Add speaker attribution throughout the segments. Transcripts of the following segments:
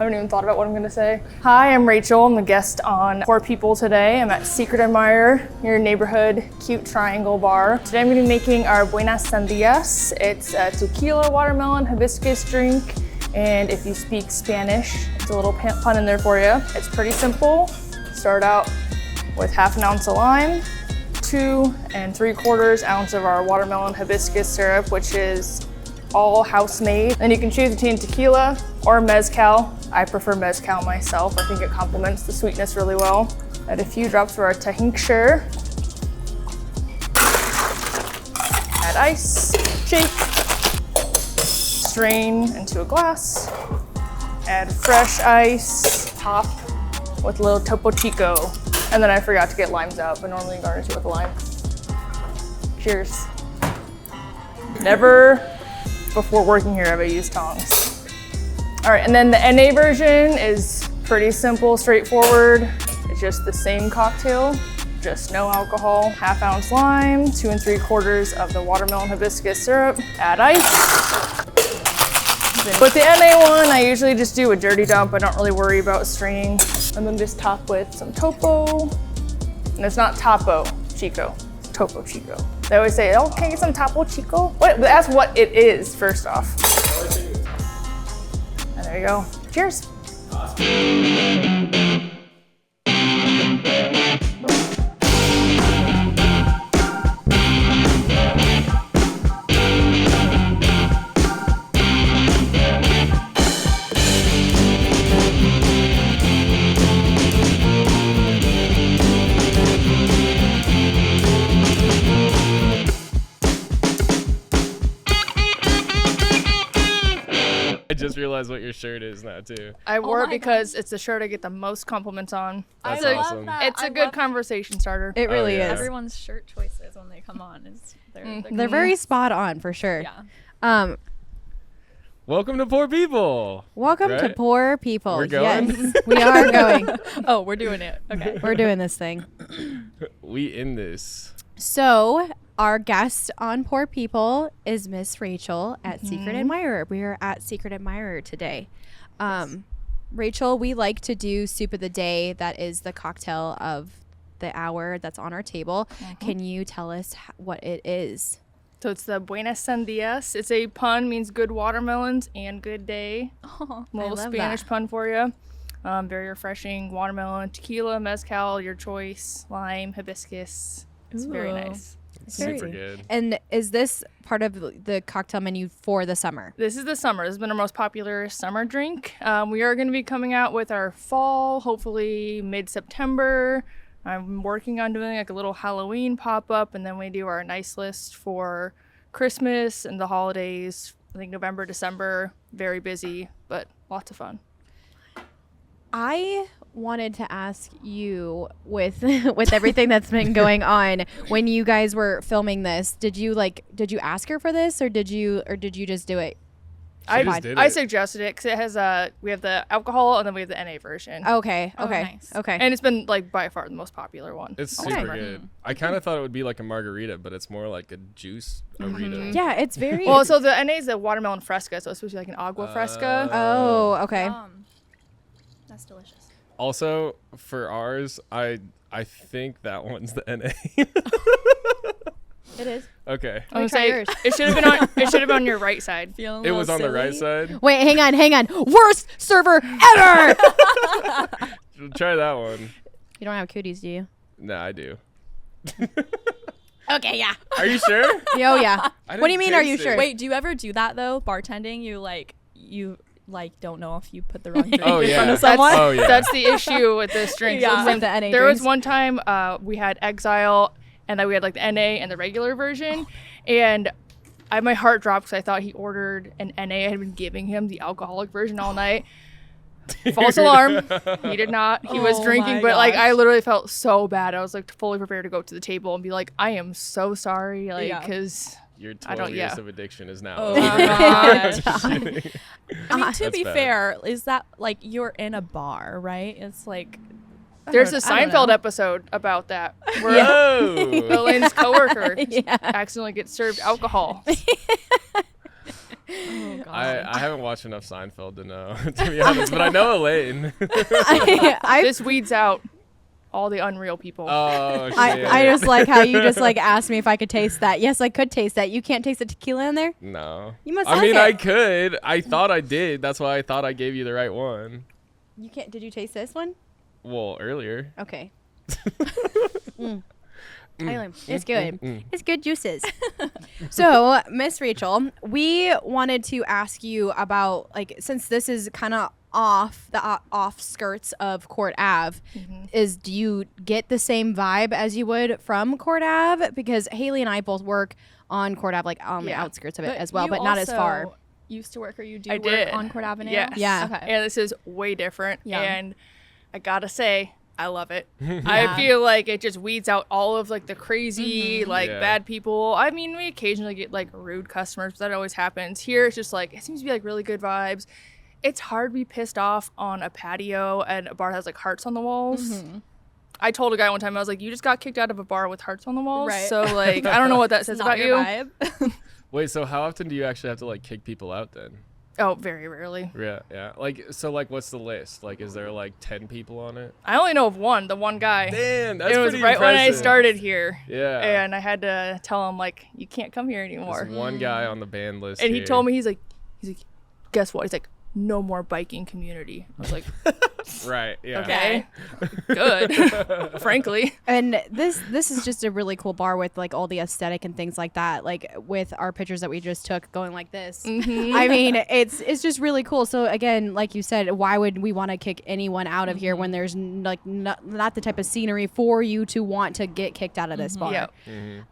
Speaker 1: I haven't even thought about what I'm gonna say. Hi, I'm Rachel. I'm the guest on Poor People today. I'm at Secret Admirer, your neighborhood cute triangle bar. Today I'm gonna be making our Buenas Sandias. It's a tequila, watermelon, hibiscus drink. And if you speak Spanish, it's a little pun in there for you. It's pretty simple. Start out with half an ounce of lime, 2 3/4 ounce of our watermelon hibiscus syrup, which is all house made. Then you can choose between tequila or mezcal. I prefer mezcal myself. I think it complements the sweetness really well. Add a few drops of our tincture. Add ice, shake, strain into a glass. Add fresh ice, top with a little Topo Chico. And then I forgot to get limes out, but normally garnish it with a lime. Cheers. Never before working here have I used tongs. All right, and then the NA version is pretty simple, straightforward. It's just the same cocktail, just no alcohol. Half ounce lime, 2 3/4 of the watermelon hibiscus syrup, add ice. With the NA one, I usually just do a dirty dump. I don't really worry about straining. And then just top with some Topo. And it's not Topo Chico, it's Topo Chico. They always say, oh, can I get some Topo Chico? What? That's what it is, first off. And there you go. Cheers.
Speaker 2: I just realized what your shirt is now too.
Speaker 1: I wore it because it's the shirt I get the most compliments on.
Speaker 2: That's
Speaker 3: I
Speaker 2: awesome.
Speaker 3: love that.
Speaker 1: It's a good conversation starter.
Speaker 4: It really
Speaker 2: yeah.
Speaker 4: is.
Speaker 3: Everyone's shirt choices when they come on is
Speaker 4: They're very spot on for sure.
Speaker 3: yeah.
Speaker 2: Welcome to Poor People.
Speaker 4: Welcome to
Speaker 2: Right?
Speaker 4: Poor People.
Speaker 2: We're going?
Speaker 4: Yes, we are going.
Speaker 3: Oh, we're doing it. Okay.
Speaker 4: We're doing this thing.
Speaker 2: We in this.
Speaker 4: So our guest on Poor People is Miss Rachel at Secret Admirer. We are at Secret Admirer today. Rachel, we like to do soup of the day. That is the cocktail of the hour that's on our table. Can you tell us what it is?
Speaker 1: So it's the Buenas Sandias. It's a pun, means good watermelons and good day.
Speaker 3: Oh,
Speaker 1: A little
Speaker 4: love
Speaker 1: Spanish
Speaker 4: that.
Speaker 1: pun for you. Very refreshing. Watermelon, tequila, mezcal, your choice, lime, hibiscus. It's very
Speaker 3: Ooh.
Speaker 1: nice.
Speaker 2: Super good.
Speaker 4: And is this part of the cocktail menu for the summer?
Speaker 1: This is the summer. This has been our most popular summer drink. We are going to be coming out with our fall, hopefully mid-September. I'm working on doing like a little Halloween pop-up, and then we do our nice list for Christmas and the holidays. I think November, December, very busy, but lots of fun.
Speaker 4: I wanted to ask you with with everything that's been going on when you guys were filming this, did you ask her for this or did you just do it?
Speaker 1: I suggested it because it has we have the alcohol and then we have the NA version.
Speaker 4: Okay.
Speaker 3: Oh,
Speaker 4: Okay.
Speaker 3: nice.
Speaker 4: Okay.
Speaker 1: And it's been like by far the most popular one.
Speaker 2: It's
Speaker 1: all
Speaker 2: super
Speaker 1: summer.
Speaker 2: good. I kind of thought it would be like a margarita, but it's more like a juice margarita.
Speaker 4: Yeah, it's very
Speaker 1: Well, so the NA is the watermelon fresca, so it's supposed to be like an agua fresca.
Speaker 4: Oh, okay.
Speaker 3: That's delicious.
Speaker 2: Also, for ours, I think that one's the NA.
Speaker 4: It is.
Speaker 2: Okay.
Speaker 1: I would
Speaker 4: try
Speaker 1: say
Speaker 4: yours.
Speaker 1: it should have been on. It should have been on your right side.
Speaker 3: Feeling
Speaker 2: It was on the right side.
Speaker 4: Wait, hang on. Worst server ever.
Speaker 2: Try that one.
Speaker 4: You don't have cooties, do you?
Speaker 2: Nah, I do.
Speaker 4: Okay, yeah.
Speaker 2: Are you sure?
Speaker 4: Oh, yeah.
Speaker 2: I
Speaker 4: What do you
Speaker 2: didn't
Speaker 4: mean, are you
Speaker 2: taste
Speaker 4: sure?
Speaker 2: it.
Speaker 3: Wait, do you ever do that though? Bartending, you don't know if you put the wrong drink
Speaker 2: Oh,
Speaker 3: in
Speaker 2: yeah.
Speaker 3: front of
Speaker 1: That's,
Speaker 3: someone.
Speaker 2: Oh, yeah.
Speaker 1: that's the issue with this drink.
Speaker 3: Yeah.
Speaker 4: With the NA
Speaker 1: there was
Speaker 4: drinks.
Speaker 1: one time we had Exile, and then we had like the NA and the regular version, and my heart dropped because I thought he ordered an NA. I had been giving him the alcoholic version all night. False alarm. He did not. He was
Speaker 3: Oh
Speaker 1: drinking,
Speaker 3: my
Speaker 1: but like I
Speaker 3: gosh.
Speaker 1: literally felt so bad. I was like fully prepared to go to the table and be like, I am so sorry, like
Speaker 3: Yeah.
Speaker 1: because
Speaker 2: Your
Speaker 1: I
Speaker 2: 12
Speaker 1: don't-
Speaker 2: years
Speaker 1: yeah.
Speaker 2: of addiction is now
Speaker 3: Oh
Speaker 2: over.
Speaker 3: my gosh.
Speaker 2: Just kidding.
Speaker 3: I mean, to
Speaker 2: That's
Speaker 3: be
Speaker 2: bad.
Speaker 3: fair, is that like you're in a bar, right? It's like
Speaker 1: there's a
Speaker 3: I don't
Speaker 1: Seinfeld
Speaker 3: know.
Speaker 1: episode about that where
Speaker 2: Whoa.
Speaker 1: Elaine's coworker
Speaker 4: Yeah.
Speaker 1: accidentally gets served alcohol.
Speaker 3: Oh god.
Speaker 2: I haven't watched enough Seinfeld to know, to be honest, but I know Elaine.
Speaker 1: This weeds out all the unreal people.
Speaker 2: Oh, shit.
Speaker 4: I just like how you just like asked me if I could taste that. Yes, I could taste that. You can't taste the tequila in there?
Speaker 2: No.
Speaker 4: You must
Speaker 2: I
Speaker 4: like
Speaker 2: mean,
Speaker 4: it.
Speaker 2: I could. I thought I did. That's why I thought I gave you the right one.
Speaker 4: You can't. Did you taste this one?
Speaker 2: Well, earlier.
Speaker 4: Okay. It's good. It's good juices. So, Miss Rachel, we wanted to ask you about, like, since this is kind of off the off skirts of Court Ave, do you get the same vibe as you would from Court Ave? Because Haley and I both work on Court Ave, like on the outskirts of it as well,
Speaker 3: you
Speaker 4: but not as far.
Speaker 3: also used to work, or you do
Speaker 1: I
Speaker 3: work
Speaker 1: did.
Speaker 3: on Court Avenue?
Speaker 1: Yes.
Speaker 4: Yeah.
Speaker 3: Okay.
Speaker 1: And this is way different.
Speaker 3: Yeah.
Speaker 1: And I gotta say, I love it. I feel like it just weeds out all of like the crazy, like
Speaker 2: Yeah.
Speaker 1: bad people. I mean, we occasionally get like rude customers, but that always happens. Here, it's just like, it seems to be like really good vibes. It's hard to be pissed off on a patio and a bar that has like hearts on the walls. I told a guy one time, I was like, you just got kicked out of a bar with hearts on the walls.
Speaker 3: Right.
Speaker 1: So like, I don't know what that says
Speaker 3: Not
Speaker 1: about
Speaker 3: your
Speaker 1: you.
Speaker 3: vibe.
Speaker 2: Wait, so how often do you actually have to like kick people out then?
Speaker 1: Oh, very rarely.
Speaker 2: Yeah, yeah. Like, so like, what's the list? Like, is there like 10 people on it?
Speaker 1: I only know of the one guy.
Speaker 2: Damn, that's
Speaker 1: It was
Speaker 2: pretty
Speaker 1: right when I
Speaker 2: impressive.
Speaker 1: started here.
Speaker 2: Yeah.
Speaker 1: And I had to tell him like, you can't come here anymore.
Speaker 2: There's one guy on the band list.
Speaker 1: And he
Speaker 2: here.
Speaker 1: told me, he's like, guess what? He's like, no more biking community. I was like,
Speaker 2: Right. Yeah.
Speaker 1: okay, good, frankly.
Speaker 4: And this is just a really cool bar with like all the aesthetic and things like that. Like with our pictures that we just took going like this. I mean, it's just really cool. So again, like you said, why would we want to kick anyone out of here when there's like not the type of scenery for you to want to get kicked out of this bar?
Speaker 1: Yep.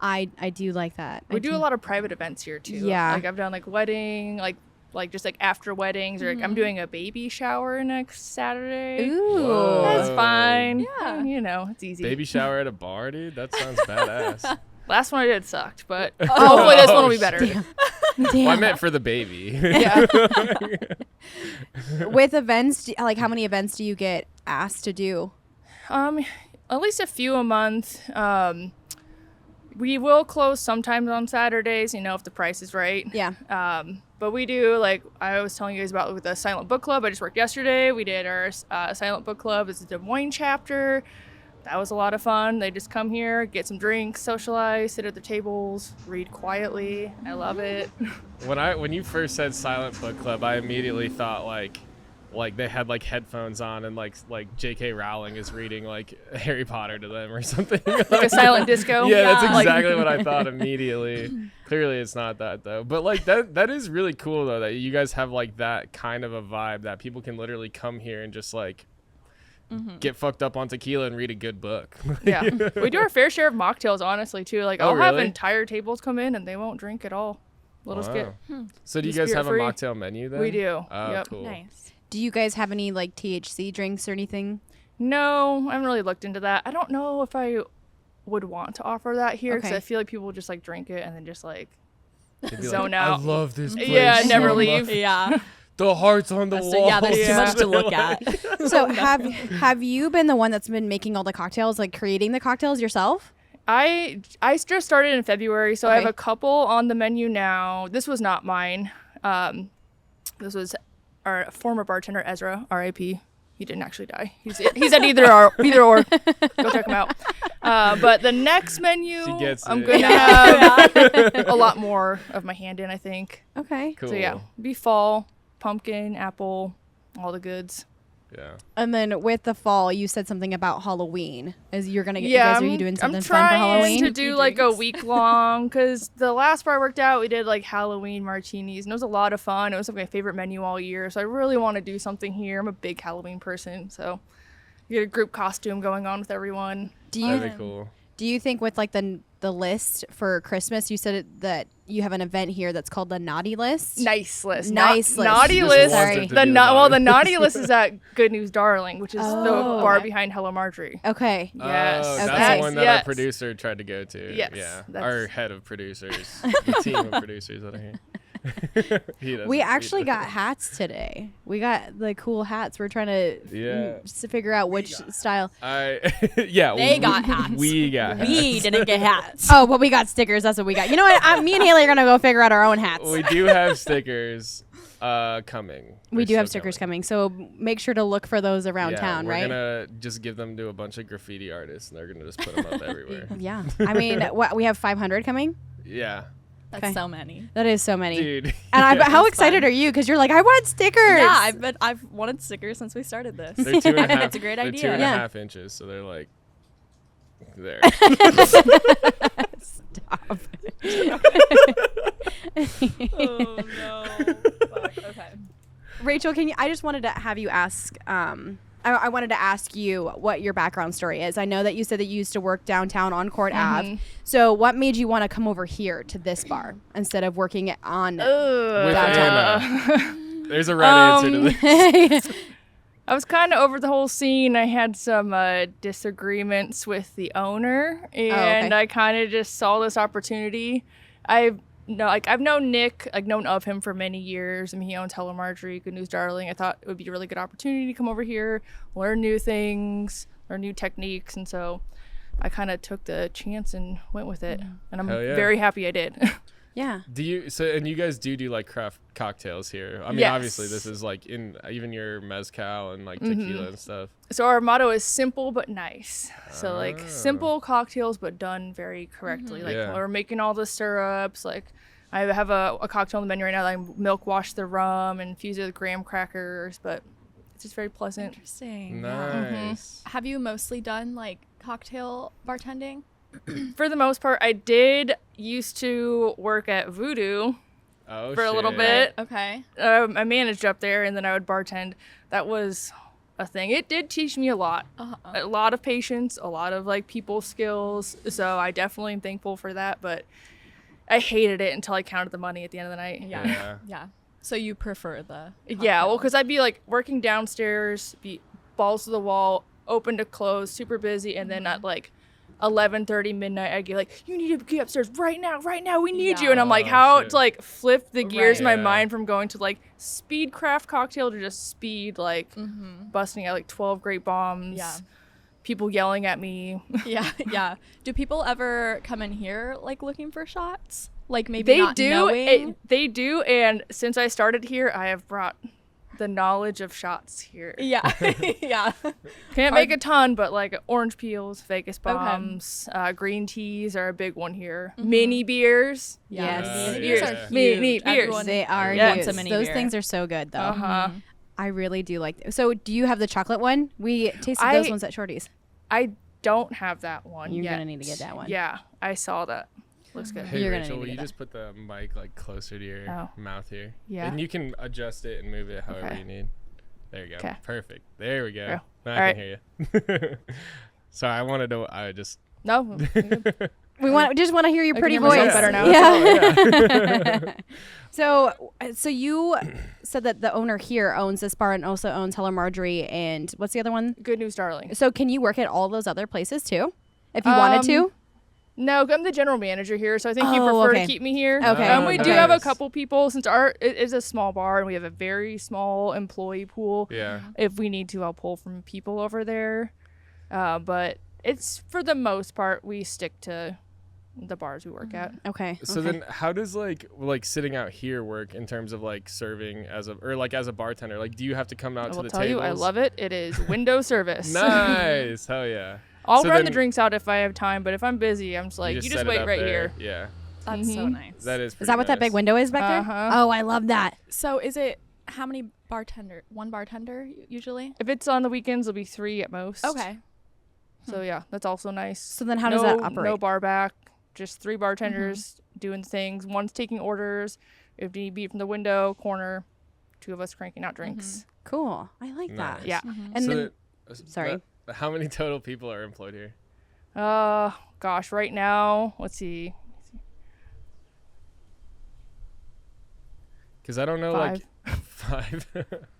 Speaker 4: I do like that.
Speaker 1: We do a lot of private events here too.
Speaker 4: Yeah.
Speaker 1: Like I've done like wedding, like just like after weddings, or like I'm doing a baby shower next Saturday.
Speaker 4: Ooh.
Speaker 2: Whoa.
Speaker 1: That's fine.
Speaker 3: Yeah.
Speaker 1: You know, it's easy.
Speaker 2: Baby shower at a bar, dude? That sounds badass.
Speaker 1: Last one I did sucked, but hopefully this one will be better.
Speaker 4: Damn.
Speaker 2: Well, I meant for the baby.
Speaker 1: Yeah.
Speaker 4: With events, like how many events do you get asked to do?
Speaker 1: At least a few a month. We will close sometimes on Saturdays, you know, if the price is right.
Speaker 4: Yeah.
Speaker 1: But we do, like I was telling you guys about with the Silent Book Club. I just worked yesterday. We did our Silent Book Club. It's a Des Moines chapter. That was a lot of fun. They just come here, get some drinks, socialize, sit at the tables, read quietly. I love it.
Speaker 2: When you first said Silent Book Club, I immediately thought like they had like headphones on and like J.K. Rowling is reading like Harry Potter to them or something.
Speaker 1: Like a silent disco.
Speaker 2: Yeah, that's
Speaker 1: Like-
Speaker 2: exactly what I thought immediately. Clearly, it's not that though. But like that is really cool though that you guys have like that kind of a vibe that people can literally come here and just like get fucked up on tequila and read a good book.
Speaker 1: Yeah. We do our fair share of mocktails, honestly, too. Like,
Speaker 2: Oh,
Speaker 1: I'll have
Speaker 2: really?
Speaker 1: entire tables come in and they won't drink at all. Let us get.
Speaker 2: Wow. So do you
Speaker 1: Be
Speaker 2: guys have a
Speaker 1: spirit-free.
Speaker 2: mocktail menu then?
Speaker 1: We do.
Speaker 2: Oh,
Speaker 1: Yep.
Speaker 2: cool.
Speaker 3: Nice.
Speaker 4: Do you guys have any like THC drinks or anything?
Speaker 1: No, I haven't really looked into that. I don't know if I would want to offer that here because
Speaker 4: Okay.
Speaker 1: I feel like people just like drink it and then just like
Speaker 2: They'd be
Speaker 1: zone
Speaker 2: like,
Speaker 1: out.
Speaker 2: I love this place.
Speaker 1: Yeah, never
Speaker 2: so
Speaker 1: leave.
Speaker 2: much.
Speaker 3: Yeah.
Speaker 2: The hearts on the wall.
Speaker 3: Yeah, there's too
Speaker 1: Yeah.
Speaker 3: much to look at.
Speaker 4: So have you been the one that's been making all the cocktails, like creating the cocktails yourself?
Speaker 1: I just started in February, so I have
Speaker 4: Okay.
Speaker 1: a couple on the menu now. This was not mine. This was our former bartender Ezra, R.I.P. He didn't actually die. He's at either or. Go check him out. But the next menu,
Speaker 2: She gets
Speaker 1: I'm
Speaker 2: it.
Speaker 1: going to have a lot more of my hand in, I think.
Speaker 4: Okay.
Speaker 2: Cool.
Speaker 1: So yeah, be fall, pumpkin, apple, all the goods.
Speaker 2: Yeah.
Speaker 4: And then with the fall, you said something about Halloween. Is you're gonna get
Speaker 1: Yeah,
Speaker 4: you guys, are you doing something
Speaker 1: I'm
Speaker 4: fun for
Speaker 1: trying
Speaker 4: Halloween?
Speaker 1: to do like a week long because the last bar I worked out, we did like Halloween martinis and it was a lot of fun. It was like my favorite menu all year, so I really want to do something here. I'm a big Halloween person, so get a group costume going on with everyone.
Speaker 4: Do
Speaker 2: That'd
Speaker 4: you
Speaker 2: be cool.
Speaker 4: do you think with like the list for Christmas, you said that you have an event here that's called the Naughty List?
Speaker 1: Nice list.
Speaker 4: Nice list.
Speaker 1: Naughty
Speaker 2: She just
Speaker 1: list.
Speaker 2: wants
Speaker 4: Sorry.
Speaker 2: it to
Speaker 1: The
Speaker 2: be
Speaker 1: the naughty list is at Good News Darling, which is the
Speaker 4: Oh.
Speaker 1: bar
Speaker 4: Okay.
Speaker 1: behind Hello Marjorie.
Speaker 4: Okay.
Speaker 1: Yes.
Speaker 2: Oh,
Speaker 4: Okay.
Speaker 2: that's the one that
Speaker 1: Yes.
Speaker 2: our producer tried to go to.
Speaker 1: Yes,
Speaker 2: Yeah.
Speaker 1: that's-
Speaker 2: Our head of producers. The team of producers that are here. He doesn't
Speaker 4: We actually
Speaker 2: either.
Speaker 4: got hats today. We got the cool hats. We're trying to figure out which style.
Speaker 3: They got hats.
Speaker 2: We got
Speaker 3: We
Speaker 2: hats.
Speaker 3: didn't get hats.
Speaker 4: Oh, but we got stickers. That's what we got. You know what? Me and Haley are gonna go figure out our own hats.
Speaker 2: We do have stickers coming.
Speaker 4: We do
Speaker 2: They're
Speaker 4: have
Speaker 2: still
Speaker 4: stickers coming, so make sure to look for those around town, right?
Speaker 2: We're gonna just give them to a bunch of graffiti artists, and they're gonna just put them up everywhere.
Speaker 4: Yeah. I mean, what we have 500 coming.
Speaker 2: Yeah,
Speaker 3: That's
Speaker 4: Okay.
Speaker 3: so many.
Speaker 4: That is so many.
Speaker 2: dude.
Speaker 4: And how
Speaker 3: That's
Speaker 4: excited
Speaker 3: fun.
Speaker 4: are you? Because you're like, I want stickers.
Speaker 3: Yeah, I've wanted stickers since we started this.
Speaker 2: They're 2.5.
Speaker 3: It's a great
Speaker 2: they're
Speaker 3: idea.
Speaker 2: 2.5 inches, so they're like there.
Speaker 4: Stop.
Speaker 3: Oh no. Fuck. Okay.
Speaker 4: Rachel, I just wanted to have you ask. I wanted to ask you what your background story is. I know that you said that you used to work downtown on Court Ave. So what made you want to come over here to this bar instead of working on
Speaker 2: With
Speaker 4: downtown?
Speaker 2: Anna. There's a right answer to this.
Speaker 1: I was kind of over the whole scene. I had some disagreements with the owner, and I kind of just saw this opportunity. I've known Nick, known of him for many years. I mean, he owns Hello Marjorie, Good News Darling. I thought it would be a really good opportunity to come over here, learn new things, learn new techniques, and so I kind of took the chance and went with it, and I'm
Speaker 2: Hell yeah.
Speaker 1: very happy I did.
Speaker 4: Yeah.
Speaker 2: Do you and you guys do like craft cocktails here? I mean,
Speaker 1: Yes.
Speaker 2: obviously this is like in even your mezcal and like tequila and stuff.
Speaker 1: So our motto is simple but nice. So like simple cocktails but done very correctly. Like
Speaker 2: Yeah.
Speaker 1: we're making all the syrups. Like I have a cocktail on the menu right now that I milk wash the rum and infuse it with graham crackers, but it's just very pleasant.
Speaker 3: Interesting.
Speaker 2: Nice.
Speaker 3: Have you mostly done like cocktail bartending?
Speaker 1: For the most part, I did used to work at Voodoo
Speaker 2: Oh,
Speaker 1: for a little
Speaker 2: shit.
Speaker 1: bit.
Speaker 3: Okay.
Speaker 1: I managed up there, and then I would bartend. That was a thing. It did teach me a lot. A lot of patience, a lot of like people skills. So I definitely am thankful for that, but I hated it until I counted the money at the end of the night.
Speaker 3: Yeah.
Speaker 2: Yeah.
Speaker 3: Yeah. So you prefer the
Speaker 1: Yeah, well, because I'd be like working downstairs, be balls to the wall, open to close, super busy, and then at like 11:30 midnight, I'd get like, "You need to get upstairs right now, we need you." And I'm like,
Speaker 2: Oh,
Speaker 1: how
Speaker 2: shit.
Speaker 1: to like flip the gears in my
Speaker 2: Yeah.
Speaker 1: mind from going to like speed craft cocktail to just speed like busting out like 12 great bombs.
Speaker 3: Yeah.
Speaker 1: People yelling at me.
Speaker 3: Yeah, yeah. Do people ever come in here like looking for shots? Like maybe
Speaker 1: They
Speaker 3: not
Speaker 1: do.
Speaker 3: knowing?
Speaker 1: They do. And since I started here, I have brought the knowledge of shots here.
Speaker 3: Yeah, yeah.
Speaker 1: Can't make a ton, but like orange peels, Vegas bombs, green teas are a big one here. Mini beers.
Speaker 4: Yes.
Speaker 3: Mini
Speaker 2: Yeah.
Speaker 3: beers are huge.
Speaker 1: Mini beers.
Speaker 3: Everyone
Speaker 4: They are
Speaker 1: Yeah.
Speaker 4: huge.
Speaker 3: wants a mini
Speaker 4: Those
Speaker 3: beer.
Speaker 4: things are so good, though.
Speaker 1: Uh-huh.
Speaker 4: I really do like. So, do you have the chocolate one? We tasted
Speaker 1: I-
Speaker 4: those ones at Shorty's.
Speaker 1: I don't have that one
Speaker 4: You're
Speaker 1: yet.
Speaker 4: gonna need to get that one.
Speaker 1: Yeah, I saw that. Looks good.
Speaker 2: Hey
Speaker 4: You're gonna
Speaker 2: Rachel,
Speaker 4: need
Speaker 2: will
Speaker 4: to
Speaker 2: you
Speaker 4: get
Speaker 2: just put the mic like closer to your
Speaker 1: Oh.
Speaker 2: mouth here?
Speaker 1: Yeah.
Speaker 2: And you can adjust it and move it however
Speaker 1: Okay.
Speaker 2: you need. There you go.
Speaker 1: 'Kay.
Speaker 2: Perfect. There we go.
Speaker 1: Yeah.
Speaker 2: Now
Speaker 1: All
Speaker 2: I
Speaker 1: right.
Speaker 2: can hear you. Sorry, I just
Speaker 1: No.
Speaker 4: We just want to hear your
Speaker 1: I can
Speaker 4: pretty
Speaker 1: hear myself
Speaker 4: voice.
Speaker 1: better now.
Speaker 4: Yeah. So you said that the owner here owns this bar and also owns Hello Marjorie and what's the other one?
Speaker 1: Good News Darling.
Speaker 4: So can you work at all those other places too, if you wanted to?
Speaker 1: No, I'm the general manager here, so I think you
Speaker 4: Oh,
Speaker 1: prefer
Speaker 4: okay.
Speaker 1: to keep me here.
Speaker 4: Okay.
Speaker 1: We do
Speaker 2: Okay.
Speaker 1: have a couple people since it is a small bar and we have a very small employee pool.
Speaker 2: yeah.
Speaker 1: If we need to, I'll pull from people over there. But it's for the most part we stick to the bars we work at.
Speaker 4: Okay.
Speaker 2: So
Speaker 4: okay.
Speaker 2: then how does like sitting out here work in terms of like serving as a bartender? Like do you have to come out
Speaker 1: I
Speaker 2: to
Speaker 1: will
Speaker 2: the
Speaker 1: tell
Speaker 2: tables?
Speaker 1: you, I love it. It is window service.
Speaker 2: Nice. Hell yeah.
Speaker 1: I'll
Speaker 2: So
Speaker 1: run the
Speaker 2: then
Speaker 1: drinks out if I have time, but if I'm busy, I'm just like, you just
Speaker 2: set it
Speaker 1: wait
Speaker 2: up
Speaker 1: right
Speaker 2: there.
Speaker 1: here.
Speaker 2: Yeah.
Speaker 3: That's so
Speaker 1: Mhm.
Speaker 3: nice.
Speaker 2: That is
Speaker 4: Is
Speaker 2: pretty
Speaker 4: that what that big
Speaker 2: nice.
Speaker 4: window is back there?
Speaker 1: Uh-huh.
Speaker 4: Oh, I love that.
Speaker 3: So is it how many one bartender usually?
Speaker 1: If it's on the weekends, it'll be 3 at most.
Speaker 3: Okay.
Speaker 1: So yeah, that's also nice.
Speaker 4: So then how does that operate?
Speaker 1: No bar back, just 3 bartenders doing things. One's taking orders. If need be from the window, corner, 2 of us cranking out drinks.
Speaker 4: Cool. I like that.
Speaker 2: Nice.
Speaker 1: Yeah.
Speaker 4: And
Speaker 2: So
Speaker 4: then
Speaker 2: sorry. How many total people are employed here?
Speaker 1: Gosh, right now, let's see.
Speaker 2: Because I don't know,
Speaker 1: 5.
Speaker 2: like 5.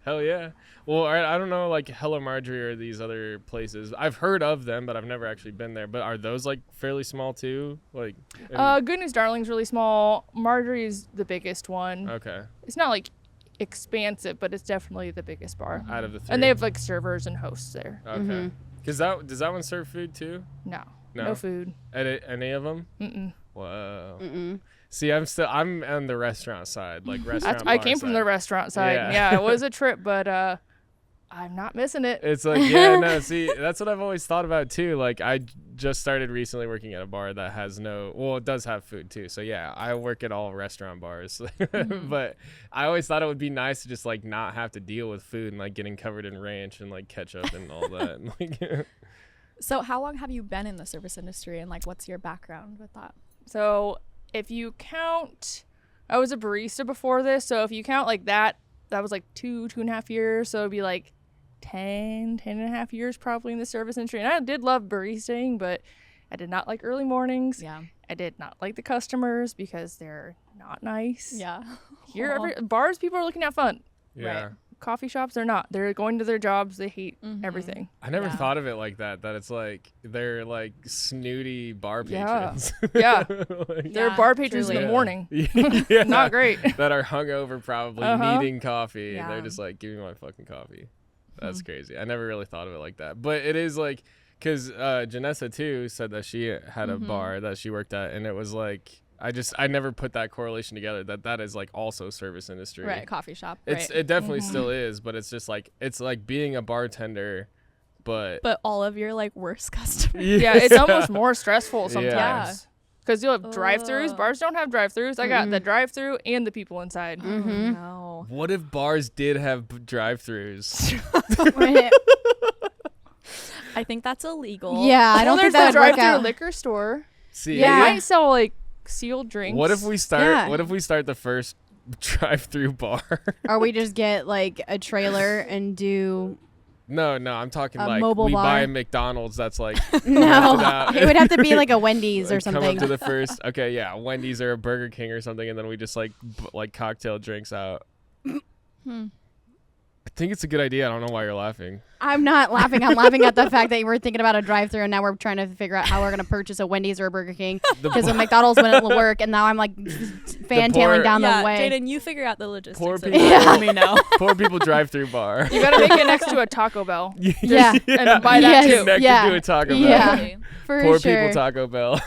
Speaker 2: Hell yeah. Well, I don't know, like Hello Marjorie or these other places. I've heard of them, but I've never actually been there. But are those like fairly small too? Like,
Speaker 1: Good News Darling's really small. Marjorie's the biggest one.
Speaker 2: okay.
Speaker 1: It's not like expansive, but it's definitely the biggest bar.
Speaker 2: Out of the 3.
Speaker 1: And they have like servers and hosts there.
Speaker 2: Okay. Because does that one serve food too?
Speaker 1: No food.
Speaker 2: Any of them?
Speaker 1: Mm-mm.
Speaker 2: Whoa.
Speaker 4: Mm-mm.
Speaker 2: See, I'm on the restaurant side, like restaurant.
Speaker 1: I came from the restaurant side. Yeah, it was a trip, but I'm not missing it.
Speaker 2: It's like, yeah, no, see, that's what I've always thought about too. Like, I just started recently working at a bar that has it does have food too. So yeah, I work at all restaurant bars. But I always thought it would be nice to just like not have to deal with food and like getting covered in ranch and like ketchup and all that. Like,
Speaker 3: So how long have you been in the service industry, and like what's your background with that?
Speaker 1: So if you count, I was a barista before this. So if you count like that was like 2.5 years. So it'd be like 10 and a half years probably in the service industry. And I did love baristaing, but I did not like early mornings.
Speaker 3: Yeah.
Speaker 1: I did not like the customers because they're not nice.
Speaker 3: Yeah.
Speaker 1: Here, bars, people are looking at fun.
Speaker 2: yeah.
Speaker 3: Right.
Speaker 1: Coffee shops, they're not. They're going to their jobs. They hate
Speaker 3: Mhm.
Speaker 1: everything.
Speaker 2: I never
Speaker 3: Yeah.
Speaker 2: thought of it like that it's like they're like snooty bar
Speaker 1: Yeah.
Speaker 2: patrons.
Speaker 1: Yeah.
Speaker 2: Like,
Speaker 1: They're
Speaker 3: Yeah,
Speaker 1: bar patrons in
Speaker 3: truly.
Speaker 1: the morning.
Speaker 2: yeah.
Speaker 1: Not great.
Speaker 2: That are hungover, probably
Speaker 1: Uh-huh.
Speaker 2: needing coffee, and they're
Speaker 3: Yeah.
Speaker 2: just like, "Give me my fucking coffee." That's crazy. I never really thought of it like that, but it is like, because Janessa too said that she had a bar that she worked at, and it was like, I never put that correlation together that is like also service industry.
Speaker 3: Right. Coffee shop.
Speaker 2: It definitely still is, but it's just like it's like being a bartender, but
Speaker 3: But all of your like worst customers.
Speaker 1: Yeah, it's almost more stressful
Speaker 2: Yeah.
Speaker 1: sometimes. Because you'll have drive-throughs.
Speaker 3: Ugh.
Speaker 1: Bars don't have drive-throughs. I got the drive-through and the people inside.
Speaker 4: Mm-hmm.
Speaker 3: No.
Speaker 2: What if bars did have drive-throughs?
Speaker 3: I think that's illegal.
Speaker 4: Yeah, I don't
Speaker 1: Well,
Speaker 4: think
Speaker 1: there's
Speaker 4: that
Speaker 1: the
Speaker 4: would work
Speaker 1: drive-through
Speaker 4: out.
Speaker 1: liquor store.
Speaker 2: See,
Speaker 4: Yeah.
Speaker 1: They might sell like sealed drinks.
Speaker 2: what if we start?
Speaker 4: Yeah.
Speaker 2: What if we start the first drive-through bar?
Speaker 4: Or we just get like a trailer and do
Speaker 2: No, I'm talking
Speaker 4: A
Speaker 2: like
Speaker 4: mobile
Speaker 2: we buy
Speaker 4: bar?
Speaker 2: a McDonald's that's like
Speaker 4: no.
Speaker 2: rented out.
Speaker 4: It would have to be like a Wendy's or
Speaker 2: Like, come
Speaker 4: something.
Speaker 2: up to the first, okay, yeah, Wendy's or a Burger King or something, and then we just like like cocktail drinks out. I think it's a good idea. I don't know why you're laughing.
Speaker 4: I'm not laughing. I'm laughing at the fact that we're thinking about a drive-through and now we're trying to figure out how we're going to purchase a Wendy's or a Burger King because a McDonald's wouldn't work, and now I'm like fantailing down
Speaker 3: Yeah,
Speaker 4: the way.
Speaker 3: Jaydn, you figure out the logistics.
Speaker 2: Poor
Speaker 3: of
Speaker 2: people.
Speaker 3: it. Let me know.
Speaker 2: Poor people drive-through bar.
Speaker 1: You gotta make it next to a Taco Bell.
Speaker 4: Yeah.
Speaker 1: And buy that
Speaker 4: Yes.
Speaker 1: too.
Speaker 2: Connected
Speaker 4: Yeah.
Speaker 2: to a Taco Bell.
Speaker 4: Yeah.
Speaker 3: Totally.
Speaker 4: For
Speaker 2: Poor
Speaker 4: sure.
Speaker 2: people Taco Bell.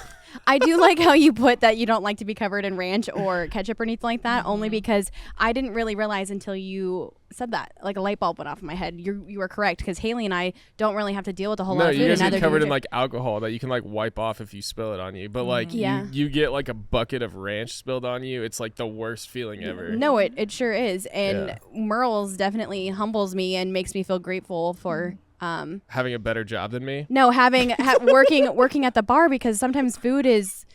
Speaker 4: I do like how you put that you don't like to be covered in ranch or ketchup or anything like that, only because I didn't really realize until you said that. Like a light bulb went off in my head. You were correct, because Haley and I don't really have to deal with a whole lot
Speaker 2: No,
Speaker 4: of food.
Speaker 2: you guys
Speaker 4: and neither
Speaker 2: get
Speaker 4: do
Speaker 2: covered in
Speaker 4: Jay.
Speaker 2: like alcohol that you can like wipe off if you spill it on you. But like
Speaker 4: Yeah.
Speaker 2: you get like a bucket of ranch spilled on you. It's like the worst feeling ever.
Speaker 4: No, it sure is. And
Speaker 2: Yeah.
Speaker 4: Merle's definitely humbles me and makes me feel grateful for
Speaker 2: Having a better job than me.
Speaker 4: no having working at the bar, because sometimes food it's